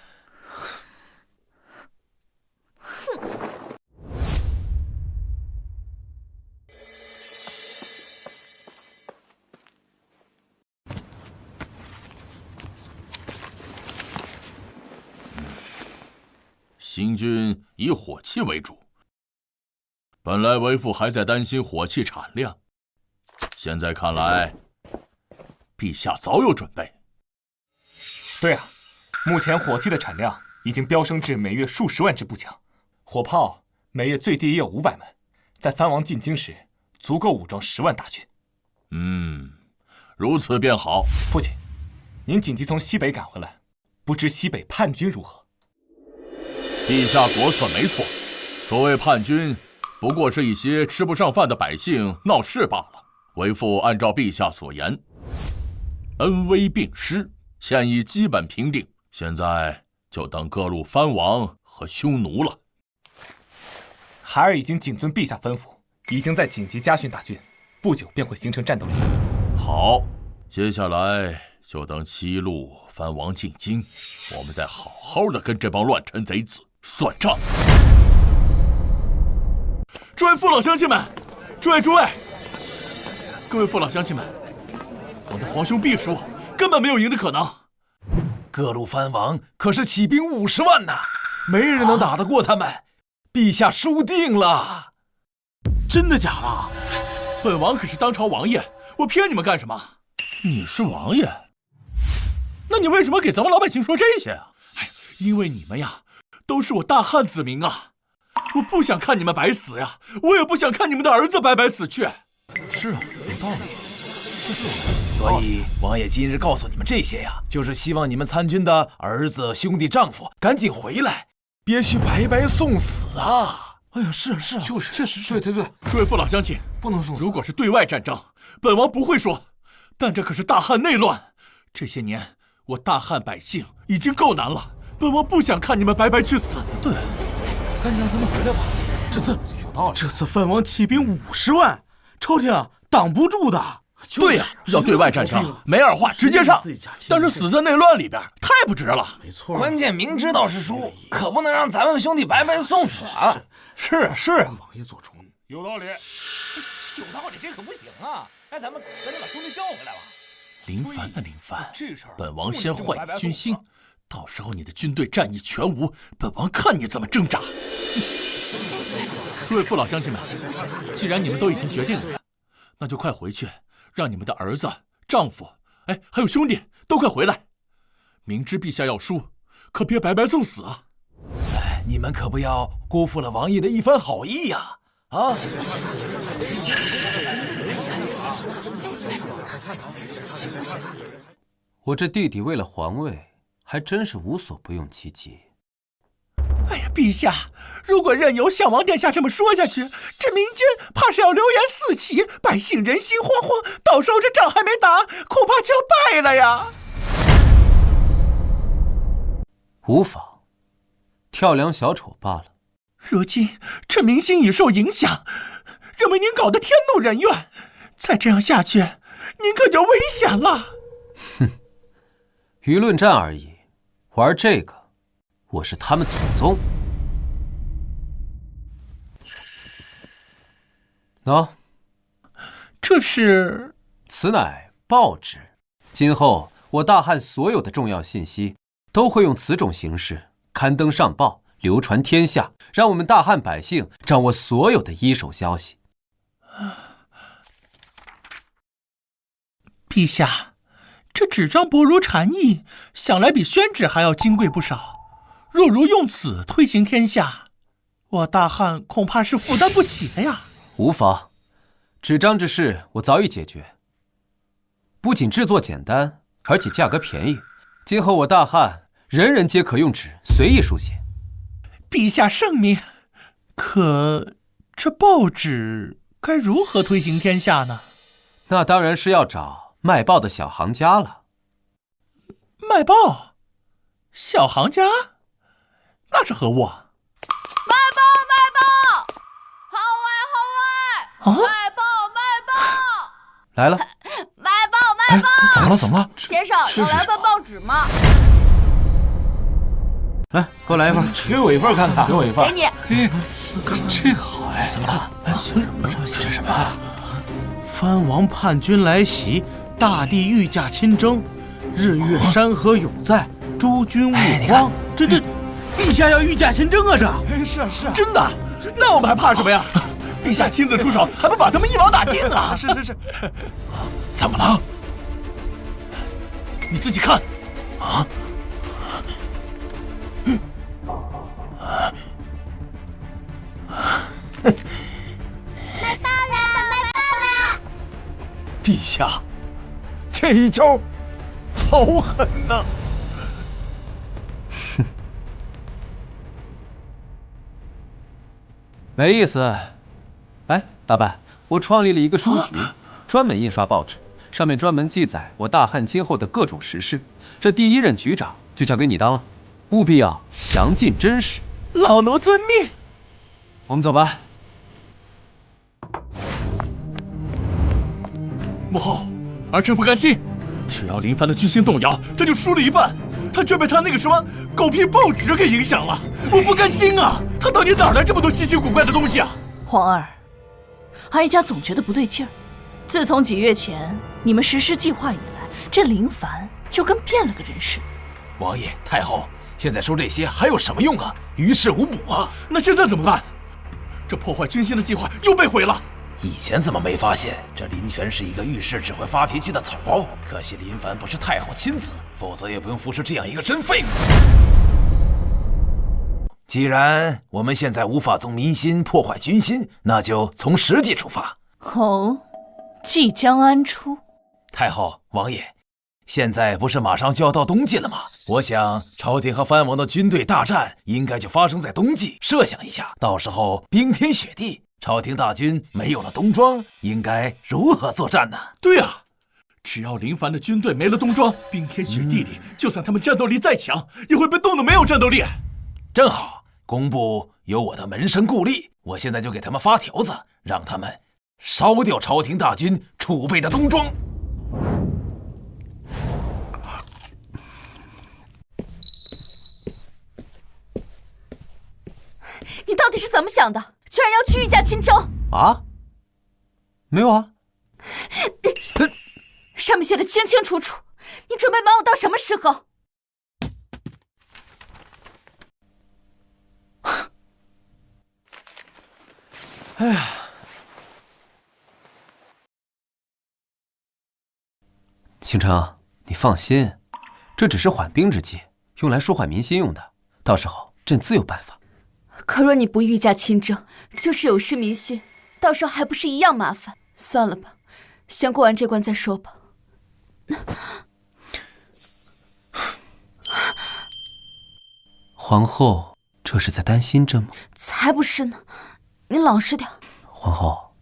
新军以火器为主。本来为父还在担心火器产量，现在看来，陛下早有准备。对啊，目前火器的产量已经飙升至每月数十万支步枪，火炮每月最低也有500门，在藩王进京时足够武装10万大军。如此便好。父亲，您紧急从西北赶回来，不知西北叛军如何？陛下国策没错，所谓叛军，不过是一些吃不上饭的百姓闹事罢了。为父按照陛下所言，恩威并施，现已基本平定，现在就等各路藩王和匈奴了。孩儿已经谨遵陛下吩咐，已经在紧急家训大军，不久便会形成战斗力。好，接下来就等7路藩王进京，我们再好好的跟这帮乱臣贼子算账。诸位父老乡亲们，诸位，各位父老乡亲们，我的皇兄必输，根本没有赢的可能。各路藩王可是起兵50万呐，没人能打得过他们。陛下输定了。真的假的？本王可是当朝王爷，我骗你们干什么？你是王爷，那你为什么给咱们老百姓说这些啊？因为你们呀，都是我大汉子民啊，我不想看你们白死呀，我也不想看你们的儿子白白死去。是啊，有道理。所以王爷今日告诉你们这些呀，就是希望你们参军的儿子、兄弟、丈夫赶紧回来，别去白白送死啊！哎呀，是啊，就是确实是。对，诸位父老乡亲，不能送死。如果是对外战争，本王不会说，但这可是大汉内乱，这些年我大汉百姓已经够难了，本王不想看你们白白去死。对，赶紧让他们回来吧。这次有道理。这次藩王起兵50万，朝廷挡不住的。对呀，要对外战争，没二话，直接上。但是死在内乱里边，太不值了。没错，关键明知道是输，可不能让咱们兄弟白白送死啊！是啊，王爷做主，有道理。有道理，这可不行啊！哎，咱们赶紧把兄弟叫回来吧。林凡啊，林凡，这事儿本王先坏你军心，到时候你的军队战意全无，本王看你怎么挣扎。诸位父老乡亲们，既然你们都已经决定了，那就快回去，让你们的儿子、丈夫，还有兄弟都快回来。明知陛下要输，可别白白送死啊！哎，你们可不要辜负了王爷的一番好意呀！啊！我这弟弟为了皇位，还真是无所不用其极。哎呀，陛下，如果任由项王殿下这么说下去，这民间怕是要流言四起，百姓人心惶惶，到时候这仗还没打，恐怕就要败了呀。无妨，跳梁小丑罢了。如今这民心已受影响，认为您搞得天怒人怨，再这样下去，您可就危险了。哼，舆论战而已，玩这个，我是他们祖宗。喏，这是？此乃报纸。今后我大汉所有的重要信息，都会用此种形式刊登上报，流传天下，让我们大汉百姓掌握所有的一手消息。陛下，这纸张薄如蝉翼，想来比宣纸还要金贵不少。若如用此推行天下，我大汉恐怕是负担不起的呀。无妨，纸张之事我早已解决。不仅制作简单，而且价格便宜。今后我大汉人人皆可用纸随意书写。陛下圣明。可这报纸该如何推行天下呢？那当然是要找卖报的小行家了。卖报？小行家？那是何物啊？卖报！号外！卖报！来了。卖报！怎么了？先生，要来份报纸吗？来，给我来一份，给我一份看看。给我一份。给你。这好哎！怎么了？写着什么？藩王叛军来袭，大地御驾亲征，日月山河永在，诸君勿慌。这，陛下要御驾亲征啊！这是啊，真的？那我们还怕什么呀？陛下亲自出手，还不把他们一网打尽啊！是。怎么了？你自己看。啊！卖报啦！陛下，这一招好狠呐！没意思。哎，大办，我创立了一个书局，专门印刷报纸，上面专门记载我大汉今后的各种时事。这第一任局长就交给你当了，务必要详尽真实。老奴遵命。我们走吧。母后，儿臣不甘心，只要林凡的军心动摇，他就输了一半。他却被他那个什么狗屁报纸给影响了，我不甘心啊！他到底哪来这么多稀奇古怪的东西啊？皇儿，哀家总觉得不对劲儿。自从几月前你们实施计划以来，这林凡就跟变了个人似的。王爷、太后，现在说这些还有什么用啊？于事无补啊！那现在怎么办？这破坏军心的计划又被毁了。以前怎么没发现这林权是一个遇事只会发脾气的草包？可惜林凡不是太后亲子，否则也不用扶持这样一个真废物。既然我们现在无法从民心破坏军心，那就从实际出发。哦，即将安出。太后、王爷，现在不是马上就要到冬季了吗？我想朝廷和藩王的军队大战应该就发生在冬季。设想一下，到时候冰天雪地，朝廷大军没有了冬装，应该如何作战呢？对啊，只要林凡的军队没了冬装，冰天雪地里，就算他们战斗力再强，也会被冻得没有战斗力。正好，工部有我的门生故吏，我现在就给他们发条子，让他们烧掉朝廷大军储备的冬装。你到底是怎么想的？居然要去御驾亲征啊？没有啊，上面写的清清楚楚，你准备瞒我到什么时候？哎呀，倾城，你放心，这只是缓兵之计，用来舒缓民心用的，到时候朕自有办法。可若你不御驾亲征，就是有失民心，到时候还不是一样麻烦？算了吧，先过完这关再说吧。皇后，这这是在担心朕吗？才不是呢，你老实点。皇后，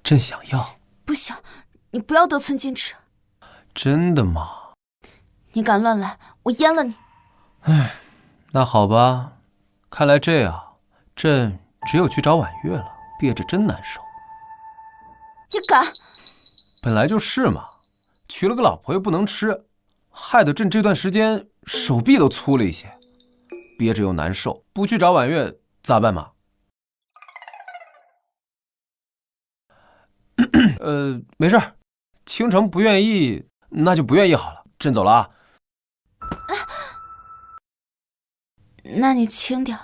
朕想要。不行，你不要得寸进尺。真的吗？你敢乱来，我阉了你。唉，那好吧，看来这样，朕只有去找婉月了，憋着真难受。你敢？本来就是嘛，娶了个老婆又不能吃，害得朕这段时间手臂都粗了一些，憋着又难受，不去找婉月咋办嘛？没事，倾城不愿意，那就不愿意好了，朕走了啊。那你轻点。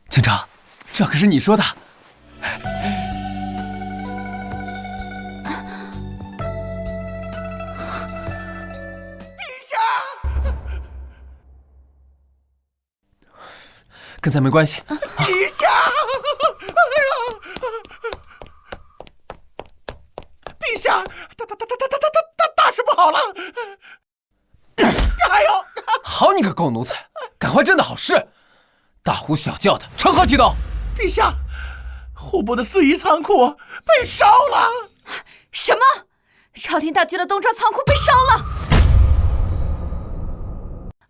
倾城，这可是你说的。跟咱没关系。陛下，陛下，大事不好了！还有，好你个狗奴才，赶坏朕的好事，大呼小叫的，成何体统？陛下，户部的4夷仓库被烧了！什么？朝廷大军的冬装仓库被烧了？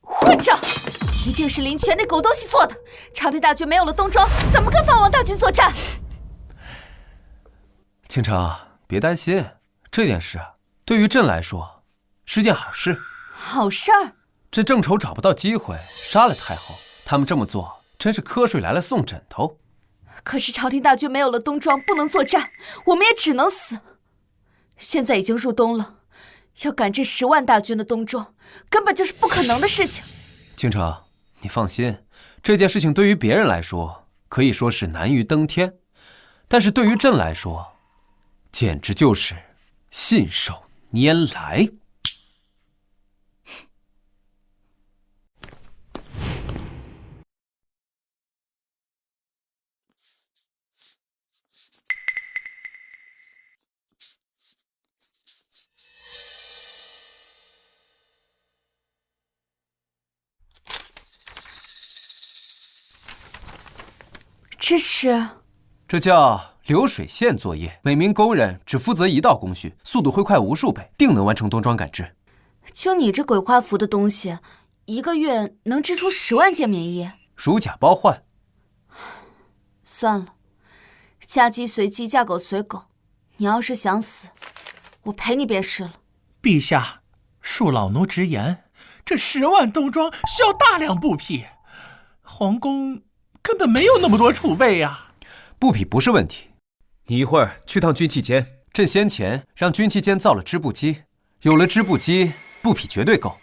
混账！一定是林泉那狗东西做的。朝廷大军没有了冬装，怎么跟藩王大军作战？倾城，别担心，这件事对于朕来说是件好事。好事儿？朕正愁找不到机会杀了太后，他们这么做真是瞌睡来了送枕头。可是朝廷大军没有了冬装，不能作战，我们也只能死。现在已经入冬了，要赶这10万大军的冬装，根本就是不可能的事情。倾城，你放心，这件事情对于别人来说可以说是难于登天，但是对于朕来说，简直就是信手拈来。这叫流水线作业，每名工人只负责1道工序，速度会快无数倍，定能完成冬装改制。就你这鬼画符的东西，1个月能织出10万件棉衣？如假包换。算了，嫁鸡随鸡，嫁狗随狗。你要是想死，我陪你便是了。陛下，恕老奴直言，这10万冬装需要大量布匹，皇宫根本没有那么多储备呀。布匹不是问题，你一会儿去趟军器间，朕先前让军器间造了织布机，有了织布机，布匹绝对够。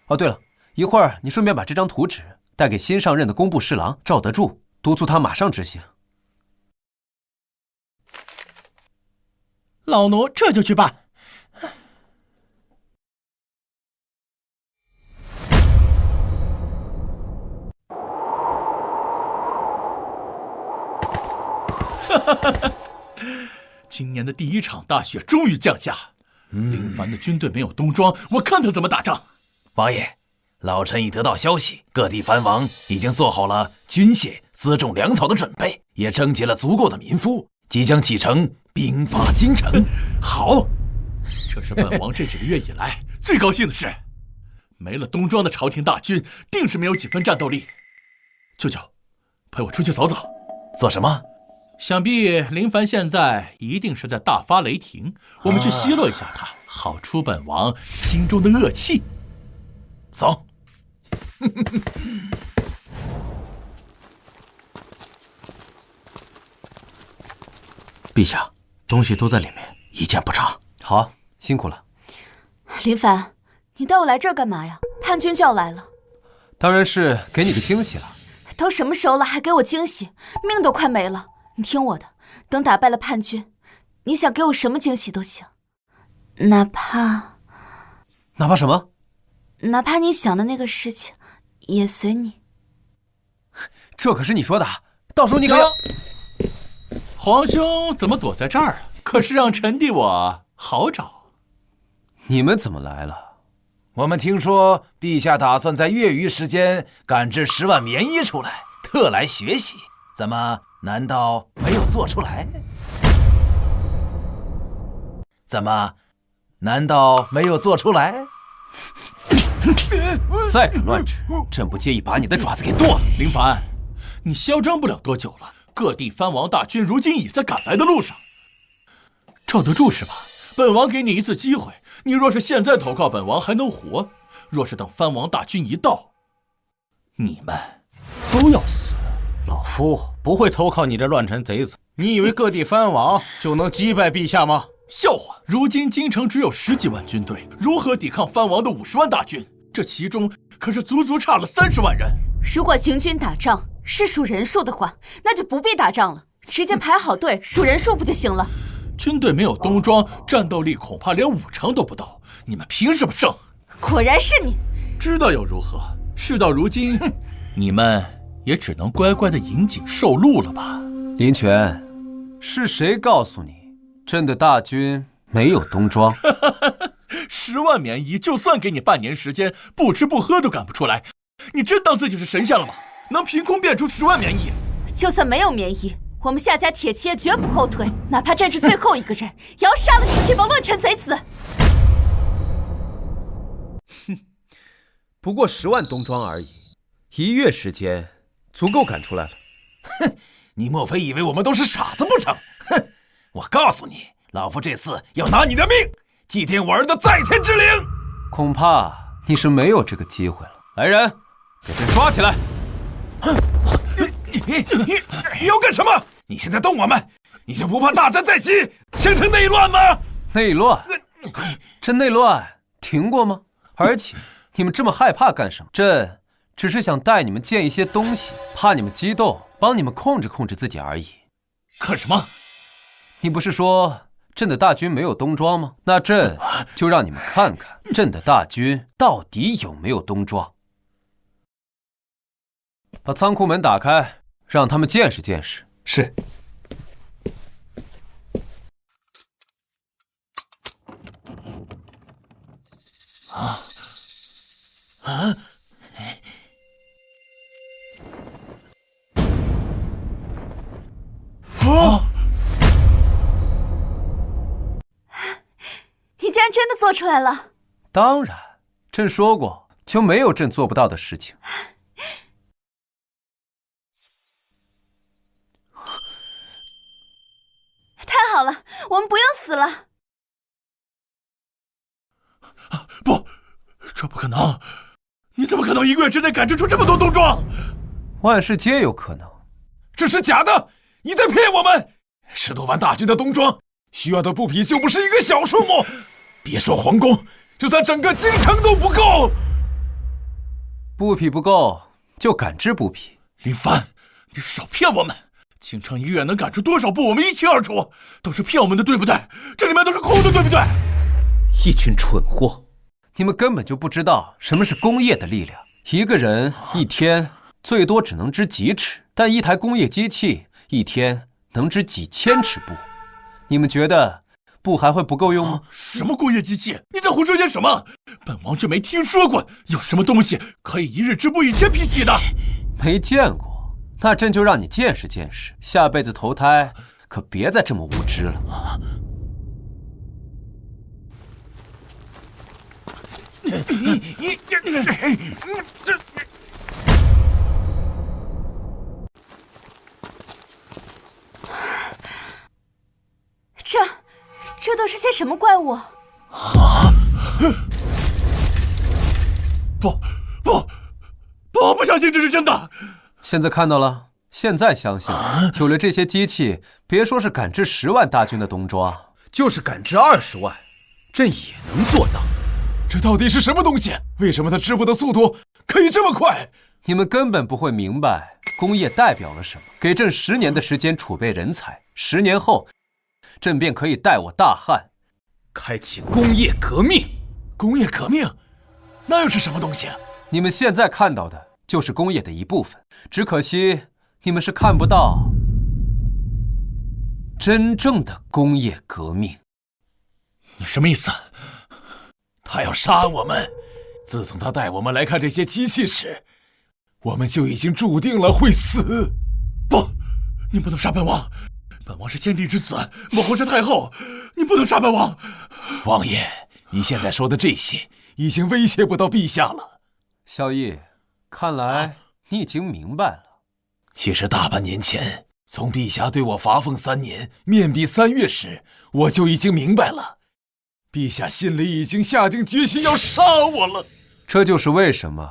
哦，对了，一会儿你顺便把这张图纸带给新上任的工部侍郎赵德柱，督促他马上执行。老奴这就去办。今年的第1场大雪终于降下，林凡的军队没有冬装，我看他怎么打仗。王爷，老臣已得到消息，各地藩王已经做好了军械、辎重、粮草的准备，也征集了足够的民夫，即将启程兵发京城。好，这是本王这几个月以来最高兴的事。没了冬装的朝廷大军，定是没有几分战斗力。舅舅，陪我出去走走。做什么？想必林凡现在一定是在大发雷霆，我们去奚落一下他，好出本王心中的恶气。走。陛下，东西都在里面，一件不差。好，辛苦了。林凡，你带我来这儿干嘛呀？叛军就要来了。当然是给你个惊喜了。都什么时候了，还给我惊喜？命都快没了。你听我的，等打败了叛军，你想给我什么惊喜都行，哪怕什么？哪怕你想的那个事情，也随你。这可是你说的，到时候你可要……皇兄怎么躲在这儿？可是让臣弟我好找。你们怎么来了？我们听说陛下打算在月余时间赶制10万棉衣出来，特来学习。怎么，难道没有做出来？怎么，难道没有做出来？再敢乱指，朕不介意把你的爪子给剁了。林凡，你嚣张不了多久了。各地藩王大军如今已在赶来的路上，罩得住是吧？本王给你一次机会，你若是现在投靠本王还能活，若是等藩王大军一到，你们都要死。老夫不会投靠你这乱臣贼子。你以为各地藩王就能击败陛下吗？笑话！如今京城只有10几万军队，如何抵抗藩王的50万大军？这其中可是足足差了30万人。如果行军打仗是数人数的话，那就不必打仗了，直接排好队数人数不就行了？军队没有冬装，战斗力恐怕连5成都不到，你们凭什么胜？果然是你！知道又如何？事到如今，你们也只能乖乖的引颈受禄了吧？林泉，是谁告诉你朕的大军没有冬装？10万棉衣，就算给你半年时间，不吃不喝都赶不出来。你真当自己是神仙了吗？能凭空变出10万棉衣？就算没有棉衣，我们夏家铁骑也绝不后退，哪怕战至最后一个人，也要杀了你们这帮乱臣贼子！哼，不过10万冬装而已，1月时间足够赶出来了。哼，你莫非以为我们都是傻子不成？哼，我告诉你，老夫这次要拿你的命，祭奠我儿的在天之灵。恐怕你是没有这个机会了。来人，给朕抓起来！你要干什么？你现在动我们，你就不怕大战在即，形成内乱吗？内乱？这内乱停过吗？而且你们这么害怕干什么？朕只是想带你们见一些东西，怕你们激动，帮你们控制控制自己而已。看什么？你不是说朕的大军没有冬装吗？那朕就让你们看看朕的大军到底有没有冬装。把仓库门打开，让他们见识见识。是。你竟然真的做出来了！当然，朕说过，就没有朕做不到的事情。太好了，我们不用死了。不，这不可能！你怎么可能1个月之内赶制出这么多冬装？万事皆有可能。这是假的，你在骗我们！10多万大军的冬装，需要的布匹就不是一个小数目。别说皇宫，就算整个京城都不够。布匹不够，就赶制布匹。林凡，你少骗我们！京城1个月能赶出多少布，我们一清二楚。都是骗我们的，对不对？这里面都是空的，对不对？一群蠢货，你们根本就不知道什么是工业的力量。一个人一天最多只能织几尺，但一台工业机器一天能织几千尺布。你们觉得布还会不够用吗？什么工业机器？你在胡说些什么？本王就没听说过有什么东西可以1日织布1000匹洗的。没见过？那朕就让你见识见识，下辈子投胎可别再这么无知了。这都是些什么怪物？不相信这是真的。现在看到了，现在相信了。有了这些机器，别说是赶制10万大军的冬装，就是赶制20万，朕也能做到。这到底是什么东西？为什么它织布的速度可以这么快？你们根本不会明白工业代表了什么。给朕10年的时间储备人才，10年后，朕便可以带我大汉开启工业革命。工业革命？那又是什么东西？你们现在看到的就是工业的一部分，只可惜你们是看不到真正的工业革命。你什么意思？他要杀我们，自从他带我们来看这些机器时，我们就已经注定了会死。不，你不能杀本王，本王是先帝之子，母后是太后，你不能杀本王。王爷，你现在说的这些已经威胁不到陛下了。萧逸，看来你已经明白了。其实大半年前，从陛下对我罚俸3年，面壁3月时，我就已经明白了，陛下心里已经下定决心要杀我了。这就是为什么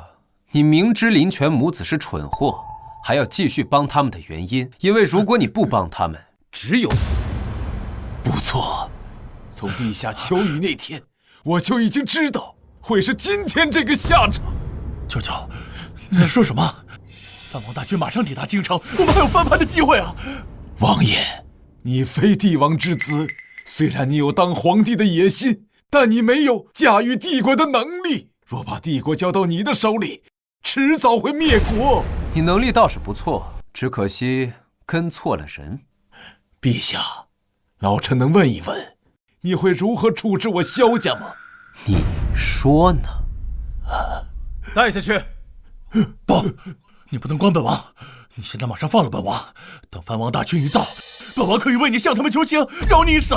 你明知林泉母子是蠢货，还要继续帮他们的原因。因为如果你不帮他们，只有死。不错，从陛下求雨那天，我就已经知道会是今天这个下场。舅舅，你在说什么？藩王大军马上抵达京城，我们还有翻盘的机会啊！王爷，你非帝王之子，虽然你有当皇帝的野心，但你没有驾驭帝国的能力。若把帝国交到你的手里，迟早会灭国。你能力倒是不错，只可惜跟错了人。陛下，老臣能问一问，你会如何处置我萧家吗？你说呢？带下去。不，你不能关本王！你现在马上放了本王，等藩王大军一到，本王可以为你向他们求情，饶你一死。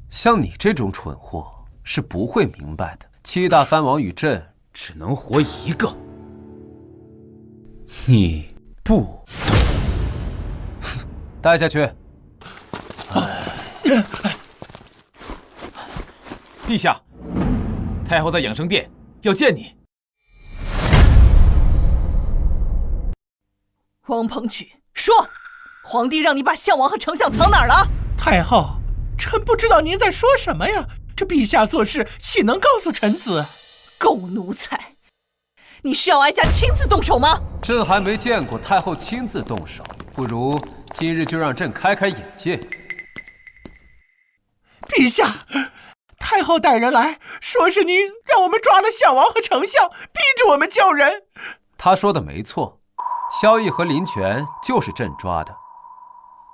像你这种蠢货是不会明白的。7大藩王与朕只能活一个，你不懂。带下去。陛下，太后在养生殿，要见你。王鹏举，说，皇帝让你把项王和丞相藏哪儿了？太后，臣不知道您在说什么呀？这陛下做事岂能告诉臣子？狗奴才！你是要哀家亲自动手吗？朕还没见过太后亲自动手，不如今日就让朕开开眼界。陛下，太后带人来说是您让我们抓了项王和丞相，逼着我们叫人。他说的没错，萧逸和林泉就是朕抓的，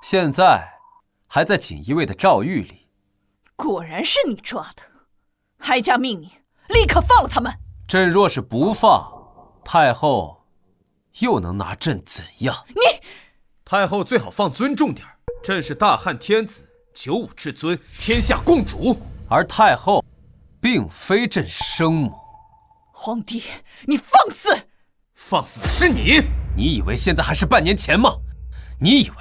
现在还在锦衣卫的诏狱里。果然是你抓的，哀家命你立刻放了他们。朕若是不放，太后又能拿朕怎样？你太后最好放尊重点，朕是大汉天子，95至尊，天下共主，而太后并非朕生母。皇帝，你放肆！放肆的是你！你以为现在还是半年前吗？你以为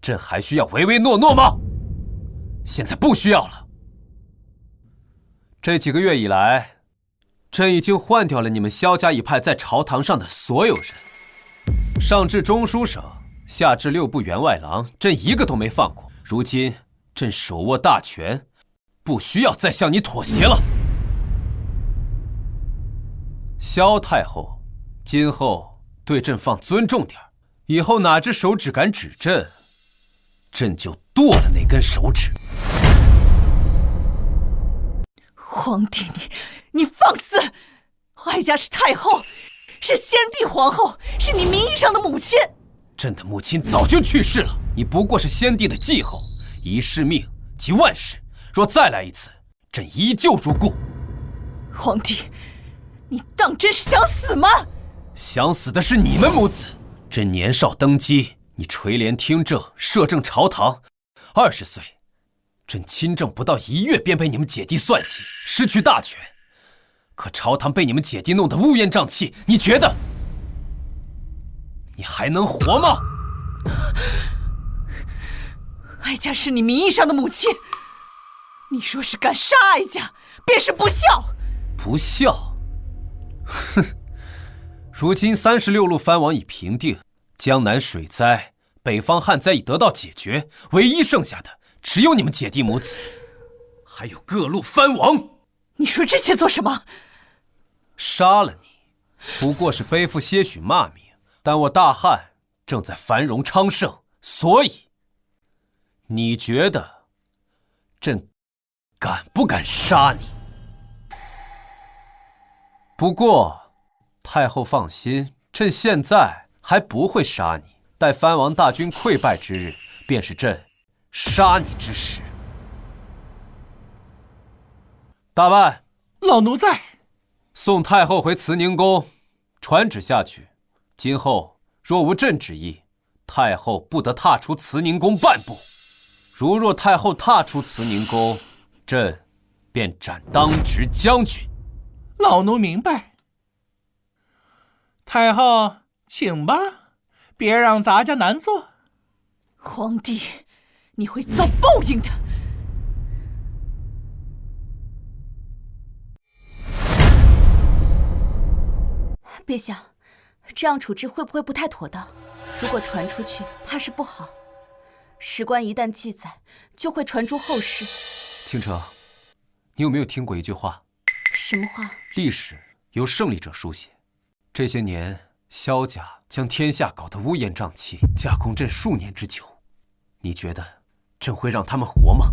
朕还需要唯唯诺诺吗？现在不需要了。这几个月以来，朕已经换掉了你们萧家一派在朝堂上的所有人，上至中书省，下至6部员外郎，朕一个都没放过。如今朕手握大权，不需要再向你妥协了。萧太后，今后对朕放尊重点，以后哪只手指敢指朕，朕就剁了那根手指。皇帝，你放肆！哀家是太后，是先帝皇后，是你名义上的母亲。朕的母亲早就去世了，你不过是先帝的继后，一世命即万世。若再来一次，朕依旧如故。皇帝，你当真是想死吗？想死的是你们母子。朕年少登基，你垂帘听政，摄政朝堂。20岁，朕亲政不到1月，便被你们姐弟算计，失去大权。可朝堂被你们姐弟弄得乌烟瘴气，你觉得你还能活吗？哀家是你名义上的母亲，你若是敢杀哀家，便是不孝。不孝？哼！如今36路藩王已平定，江南水灾、北方旱灾已得到解决，唯一剩下的只有你们姐弟母子，还有各路藩王。你说这些做什么？杀了你，不过是背负些许骂名，但我大汉正在繁荣昌盛，所以你觉得朕敢不敢杀你？不过太后放心，朕现在还不会杀你，待藩王大军溃败之日，便是朕杀你之时。大办，老奴在。送太后回慈宁宫，传旨下去，今后若无朕旨意，太后不得踏出慈宁宫半步。如若太后踏出慈宁宫，朕便斩当值将军。老奴明白。太后，请吧，别让咱家难做。皇帝，你会遭报应的。陛下，这样处置会不会不太妥当？如果传出去，怕是不好。史官一旦记载，就会传诸后世。倾城，你有没有听过一句话？什么话？历史由胜利者书写。这些年，萧家将天下搞得乌烟瘴气，架空朕数年之久。你觉得朕会让他们活吗？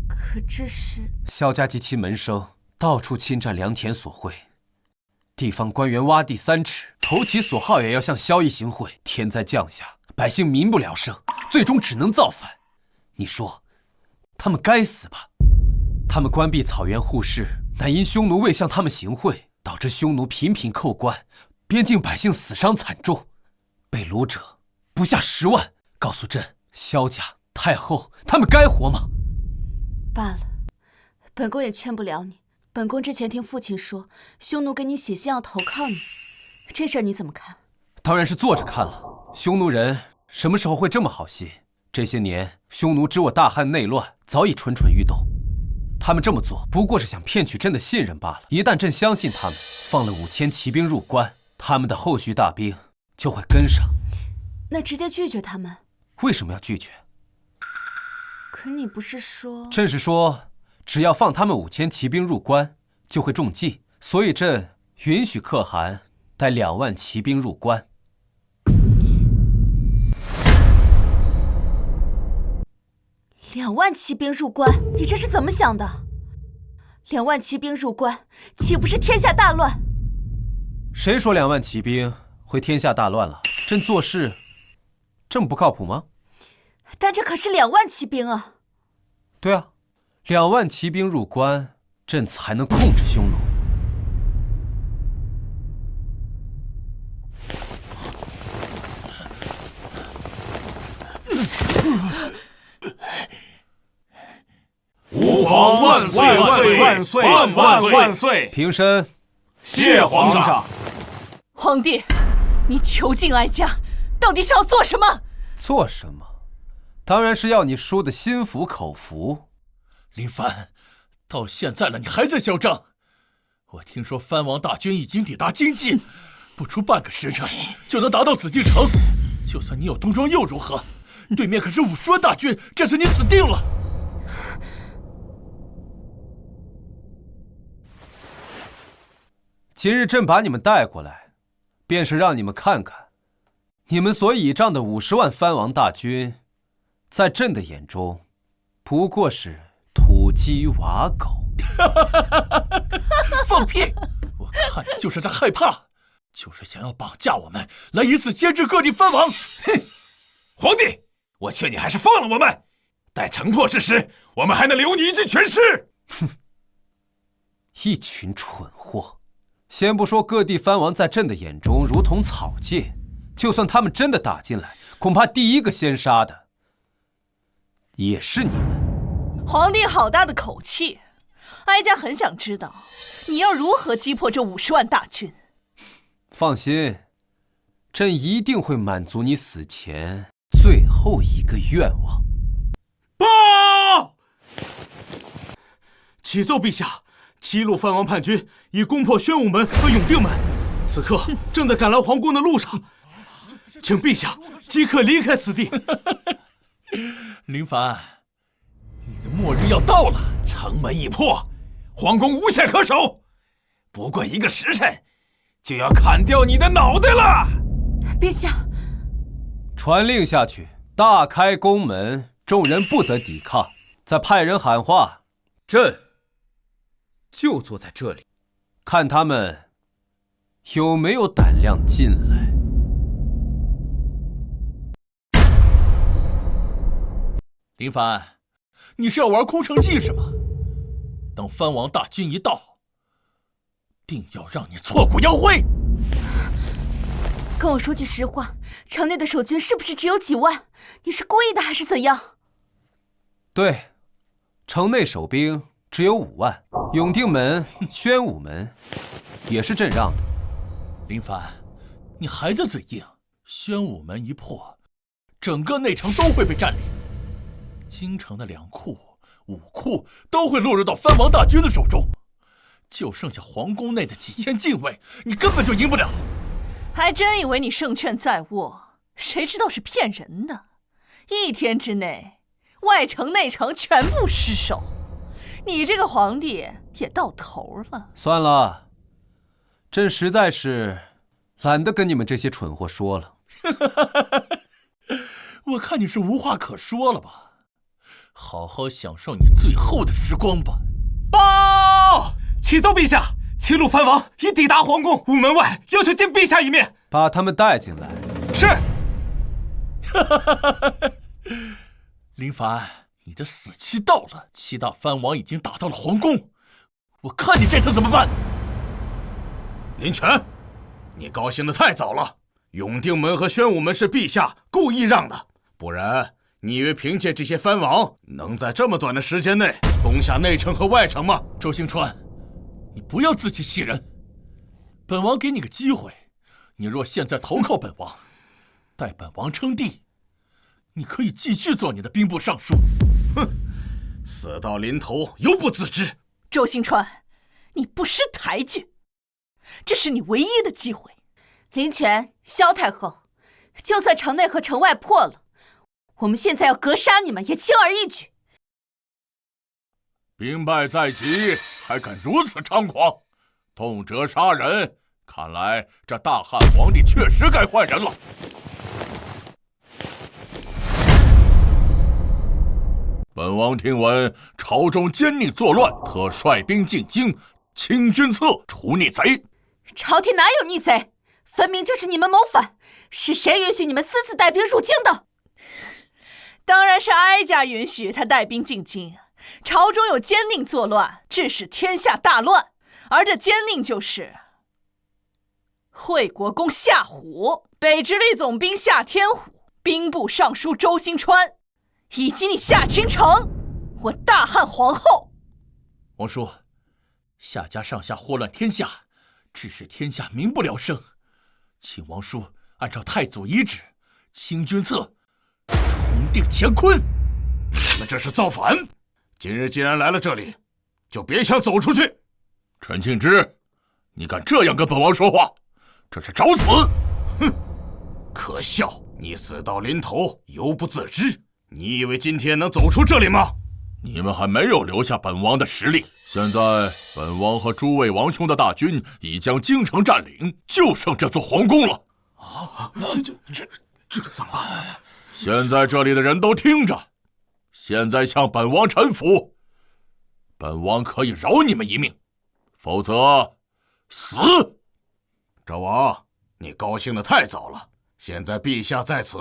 可这是……萧家及其门生到处侵占良田所会。地方官员挖地3尺，投其所好，也要向萧邑行贿。天灾降下，百姓民不聊生，最终只能造反。你说，他们该死吧？他们关闭草原护市，乃因匈奴未向他们行贿，导致匈奴频频扣关，边境百姓死伤惨重，被掳者不下10万。告诉朕，萧家、太后，他们该活吗？罢了，本宫也劝不了你。本宫之前听父亲说，匈奴给你写信要投靠你，这事儿你怎么看？当然是坐着看了。匈奴人什么时候会这么好心？这些年，匈奴知我大汉内乱，早已蠢蠢欲动。他们这么做，不过是想骗取朕的信任罢了。一旦朕相信他们，放了5000骑兵入关，他们的后续大兵就会跟上。那直接拒绝他们？为什么要拒绝？可你不是说……朕是说，只要放他们5000骑兵入关，就会中计，所以朕允许可汗带2万骑兵入关。2万骑兵入关，你这是怎么想的？2万骑兵入关，岂不是天下大乱？谁说2万骑兵会天下大乱了？朕做事这么不靠谱吗？但这可是2万骑兵啊！对啊，2万骑兵入关，朕才能控制匈奴。吾皇万岁万岁万岁万万万岁！平身。谢皇上。皇帝，你囚禁哀家，到底是要做什么？做什么？当然是要你输的心服口服。林帆，到现在了，你还在嚣张！我听说藩王大军已经抵达京畿，不出半个时辰就能达到紫禁城。就算你有东庄又如何？对面可是50万大军，这次你死定了！今日朕把你们带过来，便是让你们看看，你们所倚仗的50万藩王大军，在朕的眼中，不过是土鸡瓦狗。放屁！我看你就是在害怕，就是想要绑架我们，来以此牵制各地藩王。哼！皇帝，我劝你还是放了我们，待城破之时，我们还能留你一具全尸。哼！一群蠢货！先不说各地藩王在朕的眼中如同草芥，就算他们真的打进来，恐怕第一个先杀的也是你们。皇帝好大的口气！哀家很想知道，你要如何击破这50万大军。放心，朕一定会满足你死前最后一个愿望。报！启奏陛下，7路藩王叛军已攻破宣武门和永定门，此刻正在赶来皇宫的路上，请陛下即刻离开此地。林凡，你的末日要到了，城门已破，皇宫无险可守，不过1个时辰，就要砍掉你的脑袋了。陛下，传令下去，大开宫门，众人不得抵抗。再派人喊话，朕就坐在这里，看他们有没有胆量进来。林凡，你是要玩空城计是吗？等藩王大军一到，定要让你挫骨扬灰。跟我说句实话，城内的守军是不是只有几万？你是故意的还是怎样？对，城内守兵只有5万，永定门、宣武门也是朕让的。林凡，你还在嘴硬。宣武门一破，整个内城都会被占领，京城的2库、5库都会落入到藩王大军的手中，就剩下皇宫内的几千禁卫，你根本就赢不了。还真以为你胜券在握，谁知道是骗人的。1天之内，外城内城全部失守，你这个皇帝也到头了。算了，朕实在是懒得跟你们这些蠢货说了。我看你是无话可说了吧？好好享受你最后的时光吧。报！启奏陛下，齐鲁藩王已抵达皇宫，午门外要求见陛下一面。把他们带进来。是。林凡，你的死期到了，7大藩王已经打到了皇宫，我看你这次怎么办？林权，你高兴得太早了。永定门和宣武门是陛下故意让的，不然你以为凭借这些藩王能在这么短的时间内攻下内城和外城吗？周兴川，你不要自欺欺人。本王给你个机会，你若现在投靠本王，待本王称帝，你可以继续做你的兵部尚书。哼，死到临头犹不自知。周兴川，你不识抬举，这是你唯一的机会。林权、萧太后，就算城内和城外破了，我们现在要格杀你们也轻而易举。兵败在即，还敢如此猖狂，动辄杀人，看来这大汉皇帝确实该换人了。本王听闻朝中奸佞作乱，特率兵进京，清君侧，除逆贼。朝廷哪有逆贼？分明就是你们谋反，是谁允许你们私自带兵入京的？当然是哀家允许他带兵进京。朝中有奸佞作乱，致使天下大乱，而这奸佞就是惠国公夏虎、北直隶总兵夏天虎、兵部尚书周兴川，以及你夏清城，我大汉皇后。王叔，夏家上下祸乱天下，致使天下民不聊生，请王叔按照太祖遗旨，清君侧，重定乾坤。你们这是造反！今日既然来了这里，就别想走出去。陈庆之，你敢这样跟本王说话，这是找死！哼，可笑！你死到临头犹不自知，你以为今天能走出这里吗？你们还没有留下本王的实力。现在本王和诸位王兄的大军已将京城占领，就剩这座皇宫了。这可怎么办？现在这里的人都听着，现在向本王臣服，本王可以饶你们一命，否则死。赵王，你高兴得太早了，现在陛下在此，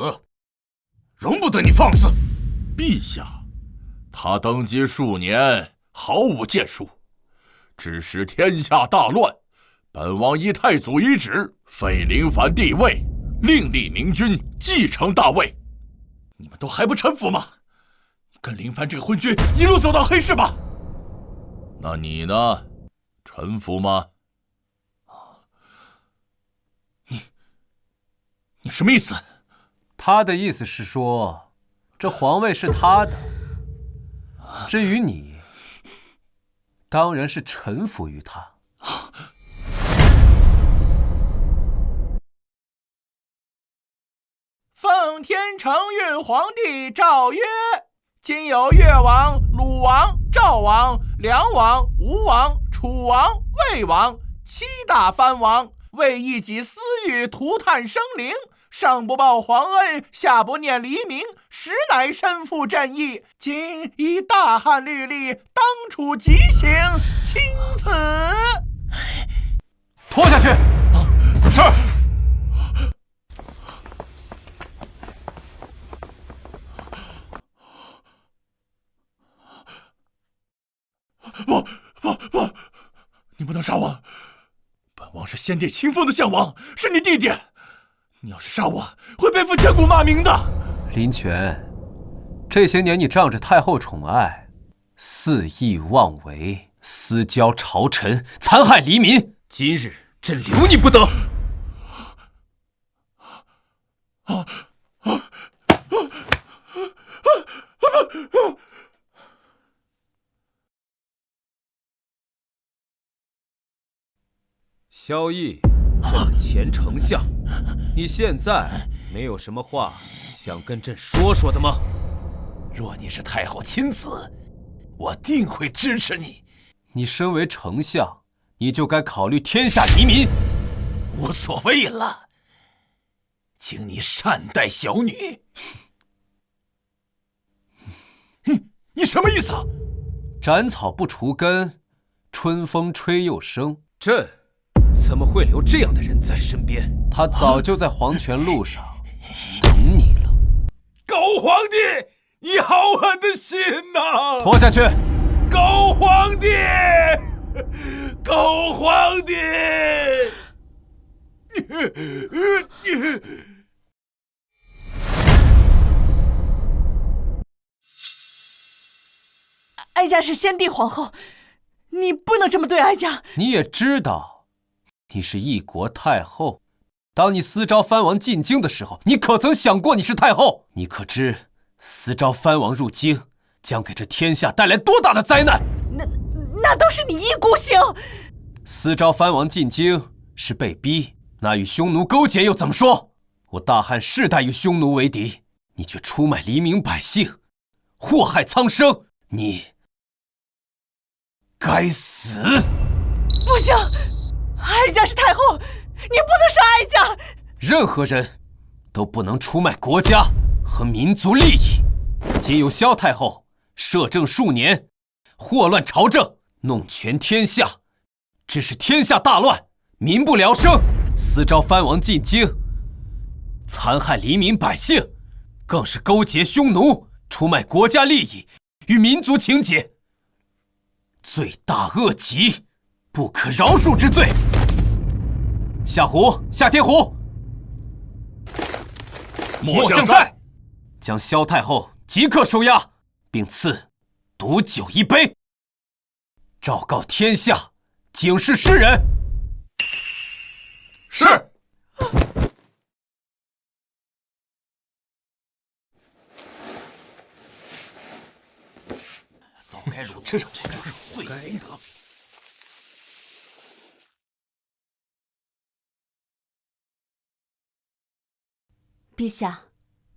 容不得你放肆。陛下，他登基数年，毫无建树，致使天下大乱。本王依太祖遗旨，废林凡帝位，另立明君继承大位。你们都还不臣服吗？跟林凡这个昏君一路走到黑市吧。那你呢？臣服吗？你什么意思？他的意思是说，这皇位是他的，至于你，当然是臣服于他。奉天承运皇帝诏曰：今有越王、鲁王、赵王、梁王、吴王、楚王、魏王7大藩王，为一己私欲涂炭生灵，上不报皇恩，下不念黎民，实乃身负正义。今以大汉律例，当处极刑，钦此。拖下去。是。不，你不能杀我！本王是先帝亲封的相王，是你弟弟。你要是杀我，会背负千古骂名的。林泉，这些年你仗着太后宠爱，肆意妄为，私交朝臣，残害黎民。今日朕留你不得！萧绎，朕的前丞相，你现在没有什么话想跟朕说说的吗？若你是太后亲子，我定会支持你。你身为丞相，你就该考虑天下黎民。无所谓了，请你善待小女。你什么意思？斩草不除根，春风吹又生。朕怎么会留这样的人在身边？他早就在黄泉路上等你了。狗皇帝，你好狠的心呐！拖下去！狗皇帝，狗皇帝！哀家是先帝皇后，你不能这么对哀家。你也知道，你是一国太后。当你私招藩王进京的时候，你可曾想过你是太后？你可知私招藩王入京，将给这天下带来多大的灾难？那都是你一股性。私招藩王进京是被逼，那与匈奴勾结又怎么说？我大汉世代与匈奴为敌，你却出卖黎民百姓，祸害苍生，你该死！不行，哀家是太后，你不能杀哀家。任何人都不能出卖国家和民族利益。今有萧太后摄政数年，祸乱朝政，弄权天下，致使天下大乱，民不聊生。私招藩王进京，残害黎民百姓，更是勾结匈奴，出卖国家利益与民族情结，罪大恶极，不可饶恕之罪。夏胡、夏天胡，末将在。将萧太后即刻收押，并赐毒酒一杯，昭告天下，警示世人。是。早该如此，罪该应得。陛下，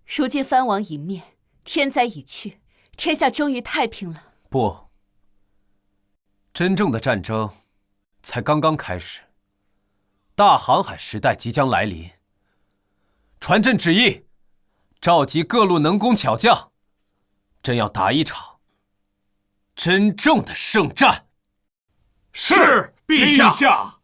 如今藩王已灭，天灾已去，天下终于太平了。不，真正的战争才刚刚开始。大航海时代即将来临。传朕旨意，召集各路能工巧匠，朕要打一场真正的圣战。是，陛下。